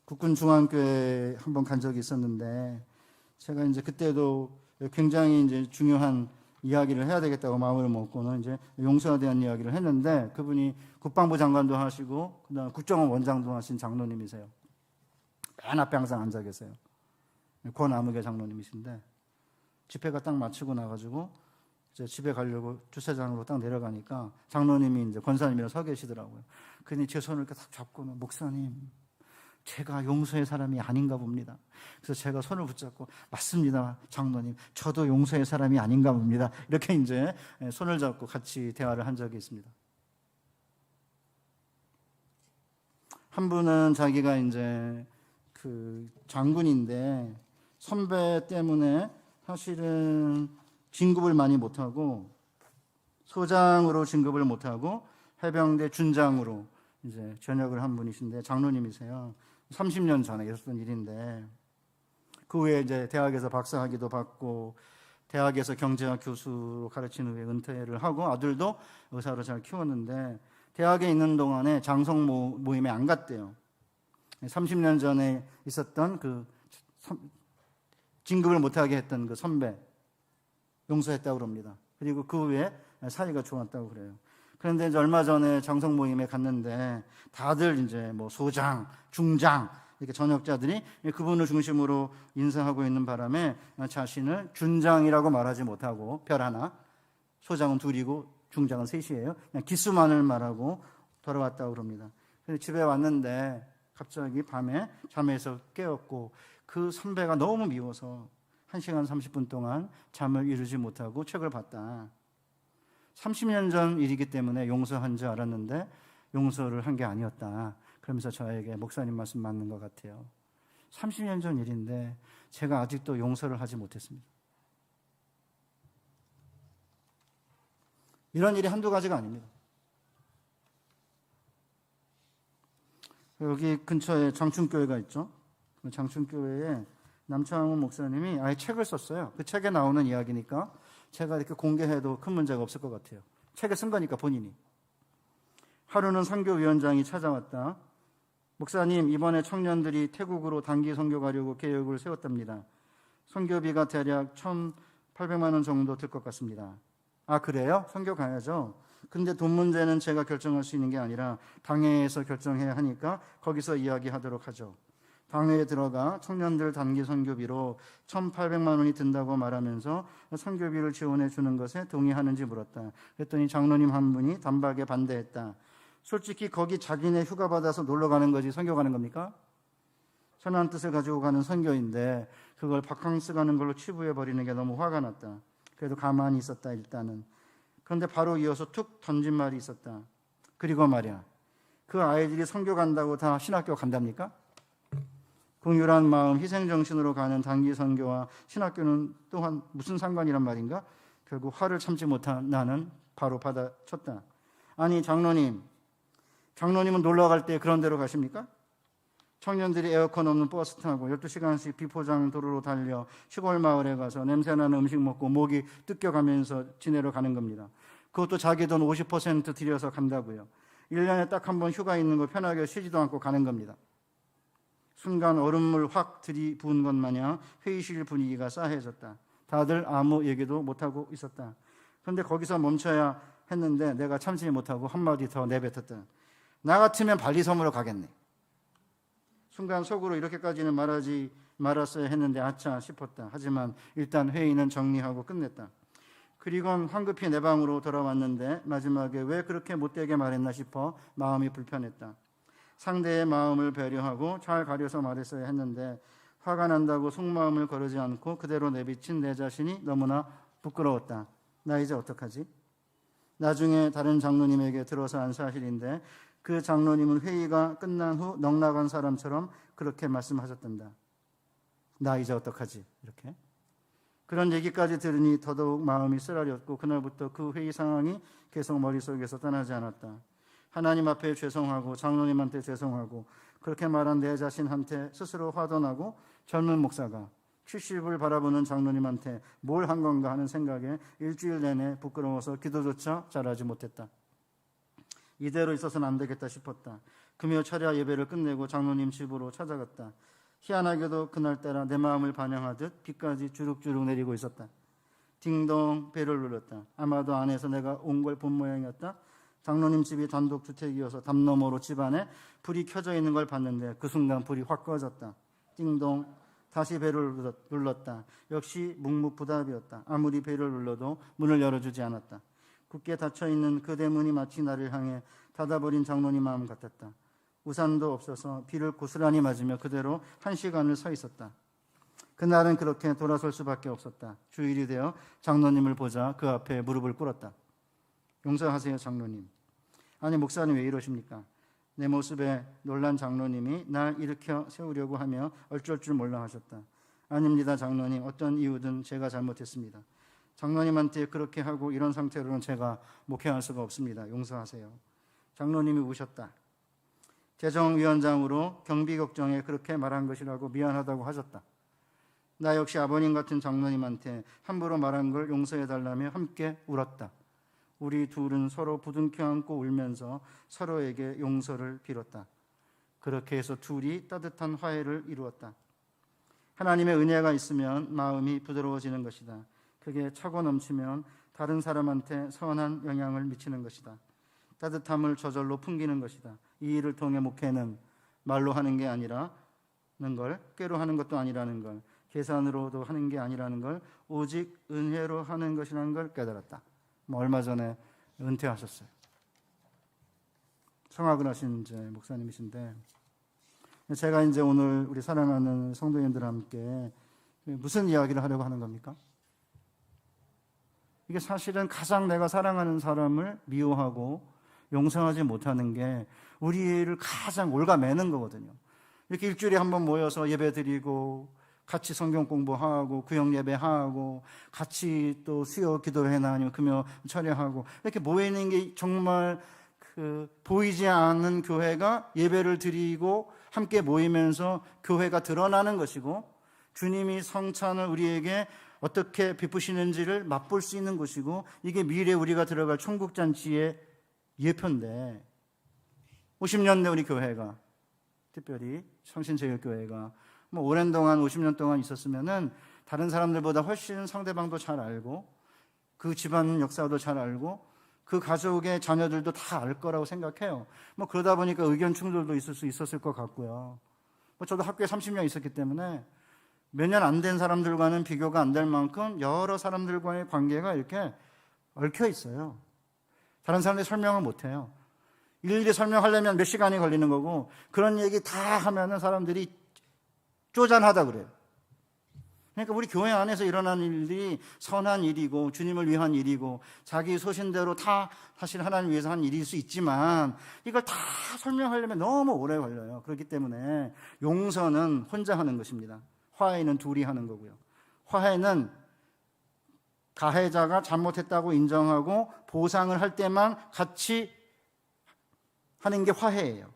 국군중앙교회 한번 간 적이 있었는데 제가 이제 그때도 굉장히 이제 중요한 이야기를 해야 되겠다고 마음을 먹고는 이제 용서에 대한 이야기를 했는데 그분이 국방부 장관도 하시고 그다음 국정원 원장도 하신 장로님이세요. 맨 앞에 항상 앉아 계세요. 권아무개 장로님이신데 집회가 딱 마치고 나가지고 이제 집에 가려고 주차장으로 딱 내려가니까 장로님이 이제 권사님이랑 서 계시더라고요. 그러니 제 손을 이렇게 딱 잡고는 목사님, 제가 용서의 사람이 아닌가 봅니다. 그래서 제가 손을 붙잡고 맞습니다, 장로님. 저도 용서의 사람이 아닌가 봅니다. 이렇게 이제 손을 잡고 같이 대화를 한 적이 있습니다. 한 분은 자기가 이제 그 장군인데 선배 때문에 사실은 진급을 많이 못하고 소장으로 진급을 못하고 해병대 준장으로 이제 전역을 한 분이신데 장로님이세요. 30년 전에 있었던 일인데 그 후에 이제 대학에서 박사학위도 받고 대학에서 경제학 교수로 가르친 후에 은퇴를 하고 아들도 의사로 잘 키웠는데 대학에 있는 동안에 장성 모임에 안 갔대요. 30년 전에 있었던 그 진급을 못하게 했던 그 선배 용서했다고 그럽니다. 그리고 그 후에 사이가 좋았다고 그래요. 그런데 이제 얼마 전에 장성 모임에 갔는데 다들 이제 뭐 소장, 중장 이렇게 전역자들이 그분을 중심으로 인사하고 있는 바람에 자신을 준장이라고 말하지 못하고 별 하나, 소장은 둘이고 중장은 셋이에요. 그냥 기수만을 말하고 돌아왔다고 그럽니다. 그래서 집에 왔는데 갑자기 밤에 잠에서 깨었고 그 선배가 너무 미워서 1시간 30분 동안 잠을 이루지 못하고 책을 봤다. 30년 전 일이기 때문에 용서한 줄 알았는데 용서를 한 게 아니었다. 그러면서 저에게 목사님 말씀 맞는 것 같아요. 30년 전 일인데 제가 아직도 용서를 하지 못했습니다. 이런 일이 한두 가지가 아닙니다. 여기 근처에 장춘교회가 있죠. 장춘교회에 남창훈 목사님이 아예 책을 썼어요. 그 책에 나오는 이야기니까 제가 이렇게 공개해도 큰 문제가 없을 것 같아요. 책에 쓴 거니까 본인이. 하루는 선교위원장이 찾아왔다. 목사님, 이번에 청년들이 태국으로 단기 선교 가려고 계획을 세웠답니다. 선교비가 대략 1,800만 원 정도 들 것 같습니다. 아, 그래요? 선교 가야죠. 근데 돈 문제는 제가 결정할 수 있는 게 아니라 당회에서 결정해야 하니까 거기서 이야기하도록 하죠. 당회에 들어가 청년들 단기 선교비로 1,800만 원이 든다고 말하면서 선교비를 지원해 주는 것에 동의하는지 물었다. 그랬더니 장로님 한 분이 단박에 반대했다. 솔직히 거기 자기네 휴가 받아서 놀러 가는 거지 선교 가는 겁니까? 선한 뜻을 가지고 가는 선교인데 그걸 바캉스 가는 걸로 치부해 버리는 게 너무 화가 났다. 그래도 가만히 있었다 일단은. 그런데 바로 이어서 툭 던진 말이 있었다. 그리고 말이야, 그 아이들이 선교 간다고 다 신학교 간답니까? 긍휼한 마음, 희생정신으로 가는 단기 선교와 신학교는 또한 무슨 상관이란 말인가? 결국 화를 참지 못한 나는 바로 받아쳤다. 아니 장로님은 놀러 갈 때 그런 데로 가십니까? 청년들이 에어컨 없는 버스 타고 12시간씩 비포장 도로로 달려 시골 마을에 가서 냄새나는 음식 먹고 목이 뜯겨가면서 지내러 가는 겁니다. 그것도 자기 돈 50% 들여서 간다고요. 1년에 딱 한 번 휴가 있는 거 편하게 쉬지도 않고 가는 겁니다. 순간 얼음물 확 들이부은 것 마냥 회의실 분위기가 싸해졌다. 다들 아무 얘기도 못하고 있었다. 그런데 거기서 멈춰야 했는데 내가 참지 못하고 한마디 더 내뱉었다. 나 같으면 발리섬으로 가겠네. 순간 속으로 이렇게까지는 말하지 말았어야 했는데 아차 싶었다. 하지만 일단 회의는 정리하고 끝냈다. 그리곤 황급히 내 방으로 돌아왔는데 마지막에 왜 그렇게 못되게 말했나 싶어 마음이 불편했다. 상대의 마음을 배려하고 잘 가려서 말했어야 했는데 화가 난다고 속마음을 거르지 않고 그대로 내비친 내 자신이 너무나 부끄러웠다. 나 이제 어떡하지? 나중에 다른 장로님에게 들어서 한 사실인데 그 장로님은 회의가 끝난 후 넉나간 사람처럼 그렇게 말씀하셨단다. 나 이제 어떡하지? 이렇게. 그런 얘기까지 들으니 더더욱 마음이 쓰라렸고 그날부터 그 회의 상황이 계속 머릿속에서 떠나지 않았다. 하나님 앞에 죄송하고 장로님한테 죄송하고 그렇게 말한 내 자신한테 스스로 화도 나고 젊은 목사가 70을 바라보는 장로님한테 뭘 한 건가 하는 생각에 일주일 내내 부끄러워서 기도조차 잘하지 못했다. 이대로 있어서는 안 되겠다 싶었다. 금요 철야 예배를 끝내고 장로님 집으로 찾아갔다. 희한하게도 그날따라 내 마음을 반영하듯 비까지 주룩주룩 내리고 있었다. 딩동 벨을 눌렀다. 아마도 안에서 내가 온 걸 본 모양이었다. 장로님 집이 단독주택이어서 담 너머로 집 안에 불이 켜져 있는 걸 봤는데 그 순간 불이 확 꺼졌다. 띵동. 다시 벨을 눌렀다. 역시 묵묵부답이었다. 아무리 벨을 눌러도 문을 열어주지 않았다. 굳게 닫혀있는 그 대문이 마치 나를 향해 닫아버린 장로님 마음 같았다. 우산도 없어서 비를 고스란히 맞으며 그대로 1시간을 서 있었다. 그날은 그렇게 돌아설 수밖에 없었다. 주일이 되어 장로님을 보자 그 앞에 무릎을 꿇었다. 용서하세요 장로님. 아니 목사님 왜 이러십니까? 내 모습에 놀란 장로님이 날 일으켜 세우려고 하며 어쩔 줄 몰라 하셨다. 아닙니다 장로님. 어떤 이유든 제가 잘못했습니다. 장로님한테 그렇게 하고 이런 상태로는 제가 목회할 수가 없습니다. 용서하세요. 장로님이 우셨다. 재정위원장으로 경비 걱정에 그렇게 말한 것이라고 미안하다고 하셨다. 나 역시 아버님 같은 장로님한테 함부로 말한 걸 용서해달라며 함께 울었다. 우리 둘은 서로 부둥켜 안고 울면서 서로에게 용서를 빌었다. 그렇게 해서 둘이 따뜻한 화해를 이루었다. 하나님의 은혜가 있으면 마음이 부드러워지는 것이다. 그게 차고 넘치면 다른 사람한테 선한 영향을 미치는 것이다. 따뜻함을 저절로 풍기는 것이다. 이 일을 통해 목회는 말로 하는 게 아니라는 걸, 꾀로 하는 것도 아니라는 걸, 계산으로도 하는 게 아니라는 걸, 오직 은혜로 하는 것이라는 걸 깨달았다. 얼마 전에 은퇴하셨어요. 성악을 하신 이제 목사님이신데, 제가 이제 오늘 우리 사랑하는 성도님들과 함께 무슨 이야기를 하려고 하는 겁니까? 이게 사실은 가장 내가 사랑하는 사람을 미워하고 용서하지 못하는 게 우리를 가장 올가매는 거거든요. 이렇게 일주일에 한 번 모여서 예배 드리고 같이 성경 공부하고 구역 예배하고 같이 또 수요 기도회나 아니면 금요 철야하고 이렇게 모이는 게 정말 보이지 않는 교회가 예배를 드리고 함께 모이면서 교회가 드러나는 것이고 주님이 성찬을 우리에게 어떻게 베푸시는지를 맛볼 수 있는 곳이고, 이게 미래 우리가 들어갈 천국잔치의 예표인데, 50년 내 우리 교회가, 특별히 성신제일교회가 오랜 동안 50년 동안 있었으면은 다른 사람들보다 훨씬 상대방도 잘 알고, 그 집안 역사도 잘 알고, 그 가족의 자녀들도 다 알 거라고 생각해요. 그러다 보니까 의견 충돌도 있을 수 있었을 것 같고요. 저도 학교에 30년 있었기 때문에 몇 년 안 된 사람들과는 비교가 안 될 만큼 여러 사람들과의 관계가 이렇게 얽혀 있어요. 다른 사람들이 설명을 못 해요. 일일이 설명하려면 몇 시간이 걸리는 거고, 그런 얘기 다 하면은 사람들이 쪼잔하다 그래요. 그러니까 우리 교회 안에서 일어난 일들이 선한 일이고 주님을 위한 일이고 자기 소신대로 다 사실 하나님 위해서 한 일일 수 있지만, 이걸 다 설명하려면 너무 오래 걸려요. 그렇기 때문에 용서는 혼자 하는 것입니다. 화해는 둘이 하는 거고요. 화해는 가해자가 잘못했다고 인정하고 보상을 할 때만 같이 하는 게 화해예요.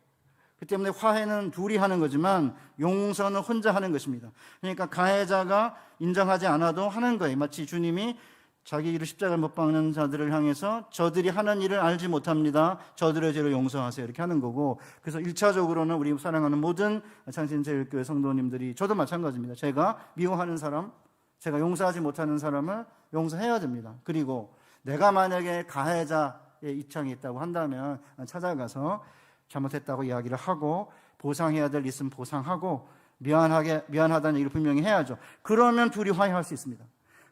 그 때문에 화해는 둘이 하는 거지만 용서는 혼자 하는 것입니다. 그러니까 가해자가 인정하지 않아도 하는 거예요. 마치 주님이 자기 일을 십자가에 못 박는 자들을 향해서 저들이 하는 일을 알지 못합니다. 저들의 죄를 용서하세요. 이렇게 하는 거고, 그래서 1차적으로는 우리 사랑하는 모든 창신제일교회 성도님들이, 저도 마찬가지입니다. 제가 미워하는 사람, 제가 용서하지 못하는 사람을 용서해야 됩니다. 그리고 내가 만약에 가해자의 입장이 있다고 한다면 찾아가서 잘못했다고 이야기를 하고, 보상해야 될 일 있으면 보상하고, 미안하다는 얘기를 분명히 해야죠. 그러면 둘이 화해할 수 있습니다.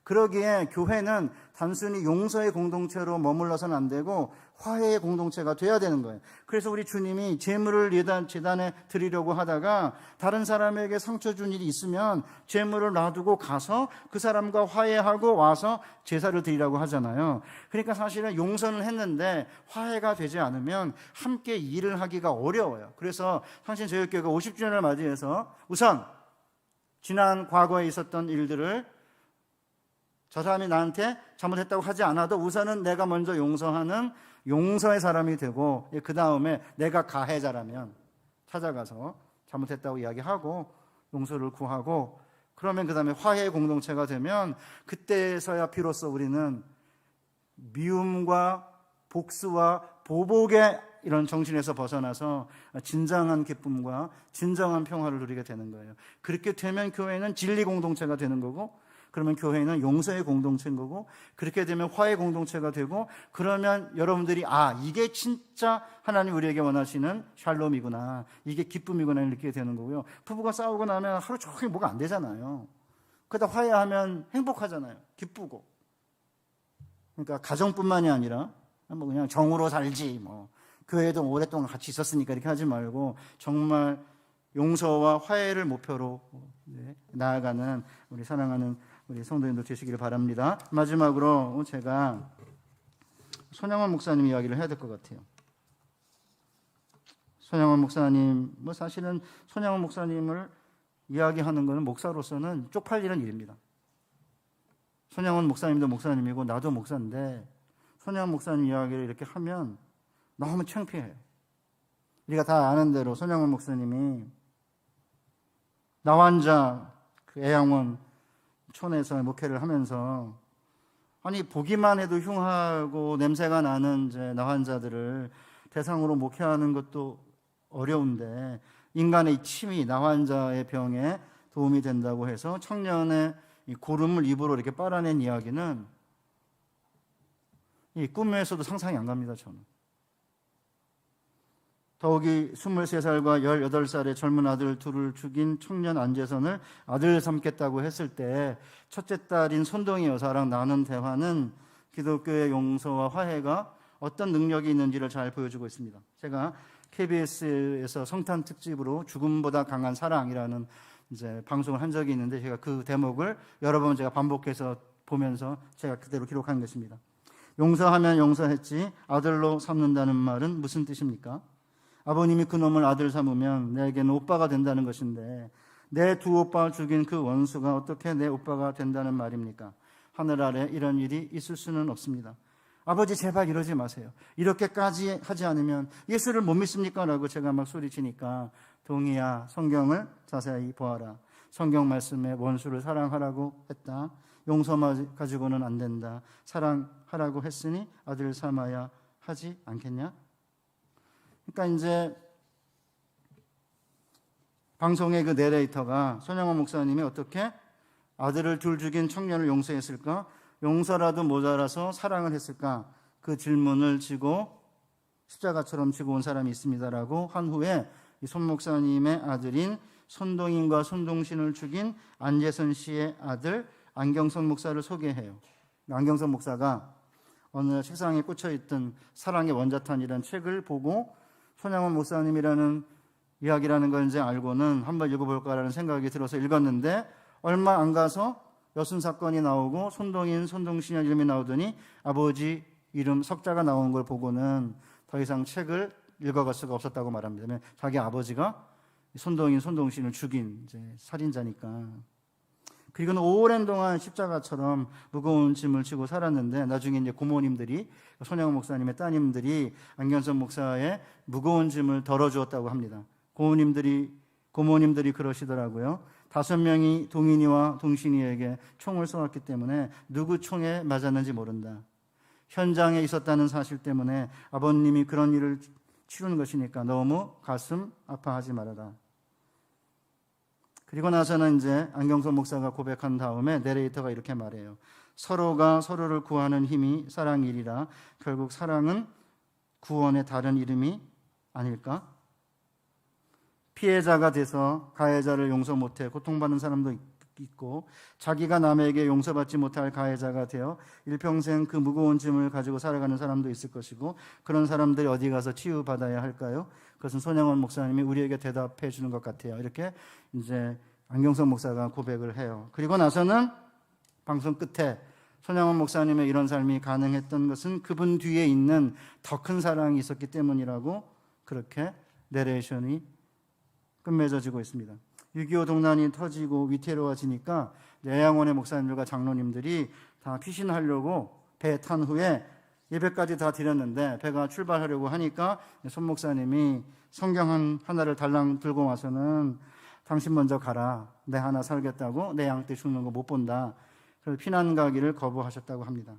그러기에 교회는 단순히 용서의 공동체로 머물러서는 안 되고 화해의 공동체가 돼야 되는 거예요. 그래서 우리 주님이 제물을 제단에 드리려고 하다가 다른 사람에게 상처 준 일이 있으면 제물을 놔두고 가서 그 사람과 화해하고 와서 제사를 드리라고 하잖아요. 그러니까 사실은 용서는 했는데 화해가 되지 않으면 함께 일을 하기가 어려워요. 그래서 성신제일교회가 50주년을 맞이해서 우선 지난 과거에 있었던 일들을 저 사람이 나한테 잘못했다고 하지 않아도 우선은 내가 먼저 용서하는 용서의 사람이 되고, 그 다음에 내가 가해자라면 찾아가서 잘못했다고 이야기하고 용서를 구하고, 그러면 그 다음에 화해의 공동체가 되면 그때서야 비로소 우리는 미움과 복수와 보복의 이런 정신에서 벗어나서 진정한 기쁨과 진정한 평화를 누리게 되는 거예요. 그렇게 되면 교회는 진리 공동체가 되는 거고, 그러면 교회는 용서의 공동체인 거고, 그렇게 되면 화해 공동체가 되고, 그러면 여러분들이 이게 진짜 하나님 우리에게 원하시는 샬롬이구나, 이게 기쁨이구나 느끼게 되는 거고요. 부부가 싸우고 나면 하루 종일 뭐가 안 되잖아요. 그러다 화해하면 행복하잖아요. 기쁘고. 그러니까 가정뿐만이 아니라 그냥 정으로 살지, 교회도 오랫동안 같이 있었으니까 이렇게 하지 말고 정말 용서와 화해를 목표로 나아가는 우리 사랑하는 우리 성도님들 되시기를 바랍니다. 마지막으로 제가 손양원 목사님 이야기를 해야 될 것 같아요. 손양원 목사님, 사실은 손양원 목사님을 이야기하는 것은 목사로서는 쪽팔리는 일입니다. 손양원 목사님도 목사님이고 나도 목사인데 손양원 목사님 이야기를 이렇게 하면 너무 창피해요. 우리가 다 아는 대로 손양원 목사님이 나환자 애양원 촌에서 목회를 하면서 보기만 해도 흉하고 냄새가 나는 이제 나환자들을 대상으로 목회하는 것도 어려운데, 인간의 침이 나환자의 병에 도움이 된다고 해서 청년의 이 고름을 입으로 이렇게 빨아낸 이야기는 이 꿈에서도 상상이 안 갑니다. 저는 더욱이 23살과 18살의 젊은 아들 둘을 죽인 청년 안재선을 아들 삼겠다고 했을 때 첫째 딸인 손동희 여사랑 나눈 대화는 기독교의 용서와 화해가 어떤 능력이 있는지를 잘 보여주고 있습니다. 제가 KBS에서 성탄 특집으로 죽음보다 강한 사랑이라는 이제 방송을 한 적이 있는데, 제가 그 대목을 여러 번 제가 반복해서 보면서 제가 그대로 기록한 것입니다. 용서하면 용서했지 아들로 삼는다는 말은 무슨 뜻입니까? 아버님이 그놈을 아들 삼으면 내게는 오빠가 된다는 것인데, 내 두 오빠를 죽인 그 원수가 어떻게 내 오빠가 된다는 말입니까? 하늘 아래 이런 일이 있을 수는 없습니다. 아버지 제발 이러지 마세요. 이렇게까지 하지 않으면 예수를 못 믿습니까? 라고 제가 막 소리치니까, 동희야 성경을 자세히 보아라. 성경 말씀에 원수를 사랑하라고 했다. 용서만 가지고는 안 된다. 사랑하라고 했으니 아들 삼아야 하지 않겠냐? 그러니까 이제 방송의 그 내레이터가 손양원 목사님이 어떻게 아들을 둘 죽인 청년을 용서했을까? 용서라도 모자라서 사랑을 했을까? 그 질문을 지고 십자가처럼 지고 온 사람이 있습니다라고 한 후에 이 손 목사님의 아들인 손동인과 손동신을 죽인 안재선 씨의 아들 안경선 목사를 소개해요. 안경선 목사가 어느 책상에 꽂혀있던 사랑의 원자탄이라는 책을 보고 손양원 목사님이라는 이야기라는 걸 이제 알고는 한번 읽어볼까라는 생각이 들어서 읽었는데 얼마 안 가서 여순 사건이 나오고 손동인, 손동신의 이름이 나오더니 아버지 이름 석자가 나오는 걸 보고는 더 이상 책을 읽어갈 수가 없었다고 말합니다. 자기 아버지가 손동인, 손동신을 죽인 이제 살인자니까. 그리고는 오랜 동안 십자가처럼 무거운 짐을 지고 살았는데 나중에 이제 고모님들이 손양원 목사님의 따님들이 안경선 목사의 무거운 짐을 덜어주었다고 합니다. 고모님들이 그러시더라고요. 5명이 동인이와 동신이에게 총을 쏘았기 때문에 누구 총에 맞았는지 모른다. 현장에 있었다는 사실 때문에 아버님이 그런 일을 치르는 것이니까 너무 가슴 아파하지 말아라. 그리고 나서는 이제 안경선 목사가 고백한 다음에 내레이터가 이렇게 말해요. 서로가 서로를 구하는 힘이 사랑이리라. 결국 사랑은 구원의 다른 이름이 아닐까? 피해자가 돼서 가해자를 용서 못해 고통받는 사람도 있고 자기가 남에게 용서받지 못할 가해자가 되어 일평생 그 무거운 짐을 가지고 살아가는 사람도 있을 것이고 그런 사람들이 어디 가서 치유받아야 할까요? 그것은 손양원 목사님이 우리에게 대답해 주는 것 같아요. 이렇게 이제 안경선 목사가 고백을 해요. 그리고 나서는 방송 끝에 손양원 목사님의 이런 삶이 가능했던 것은 그분 뒤에 있는 더 큰 사랑이 있었기 때문이라고 그렇게 내레이션이 끝맺어지고 있습니다. 6.25 동란이 터지고 위태로워지니까 내양원의 목사님들과 장로님들이 다 피신하려고 배 탄 후에 예배까지 다 드렸는데 배가 출발하려고 하니까 손 목사님이 성경 하나를 달랑 들고 와서는 당신 먼저 가라. 내 하나 살겠다고 내 양떼 죽는 거 못 본다. 그래서 피난 가기를 거부하셨다고 합니다.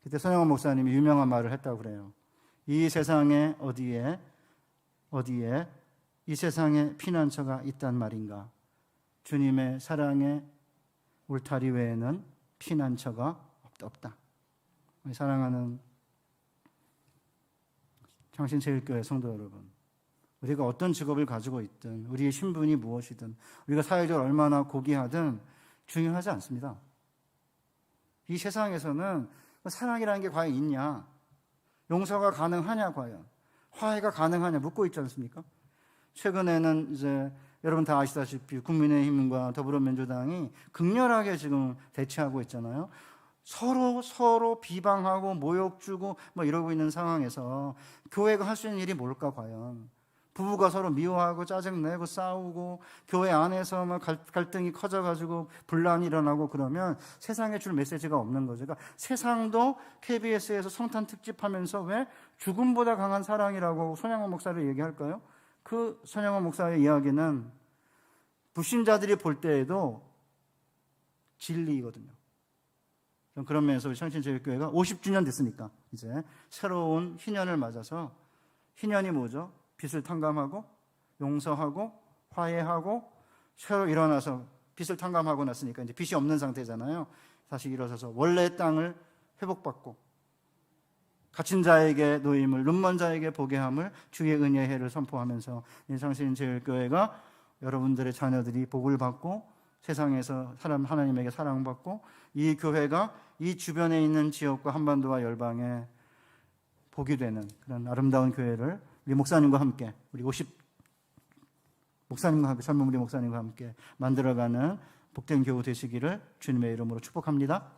그때 손양원 목사님이 유명한 말을 했다고 그래요. 이 세상에 어디에 이 세상에 피난처가 있단 말인가? 주님의 사랑의 울타리 외에는 피난처가 없다. 사랑하는 창신제일교회 성도 여러분, 우리가 어떤 직업을 가지고 있든 우리의 신분이 무엇이든 우리가 사회적으로 얼마나 고귀하든 중요하지 않습니다. 이 세상에서는 사랑이라는 게 과연 있냐? 용서가 가능하냐 과연? 화해가 가능하냐 묻고 있지 않습니까? 최근에는 이제 여러분 다 아시다시피 국민의힘과 더불어민주당이 극렬하게 지금 대치하고 있잖아요. 서로 비방하고 모욕 주고 뭐 이러고 있는 상황에서 교회가 할 수 있는 일이 뭘까 과연? 부부가 서로 미워하고 짜증내고 싸우고 교회 안에서 막 갈등이 커져가지고 분란이 일어나고 그러면 세상에 줄 메시지가 없는 거죠. 그러니까 세상도 KBS에서 성탄 특집하면서 왜 죽음보다 강한 사랑이라고 손양원 목사를 얘기할까요? 그 손양원 목사의 이야기는 불신자들이 볼 때에도 진리이거든요. 그런 면에서 우리 창신제일교회가 50주년 됐으니까 이제 새로운 희년을 맞아서 희년이 뭐죠? 빚을 탕감하고 용서하고 화해하고 새로 일어나서 빚을 탕감하고 났으니까 이제 빚이 없는 상태잖아요. 다시 일어서서 원래의 땅을 회복받고 갇힌 자에게 노임을 눈먼 자에게 보게 함을 주의 은혜의 해를 선포하면서 창신제일교회가 여러분들의 자녀들이 복을 받고 세상에서 하나님에게 사랑받고 이 교회가 이 주변에 있는 지역과 한반도와 열방에 복이 되는 그런 아름다운 교회를 우리 목사님과 함께 우리 50 목사님과 함께 젊은 우리 목사님과 함께 만들어가는 복된 교우 되시기를 주님의 이름으로 축복합니다.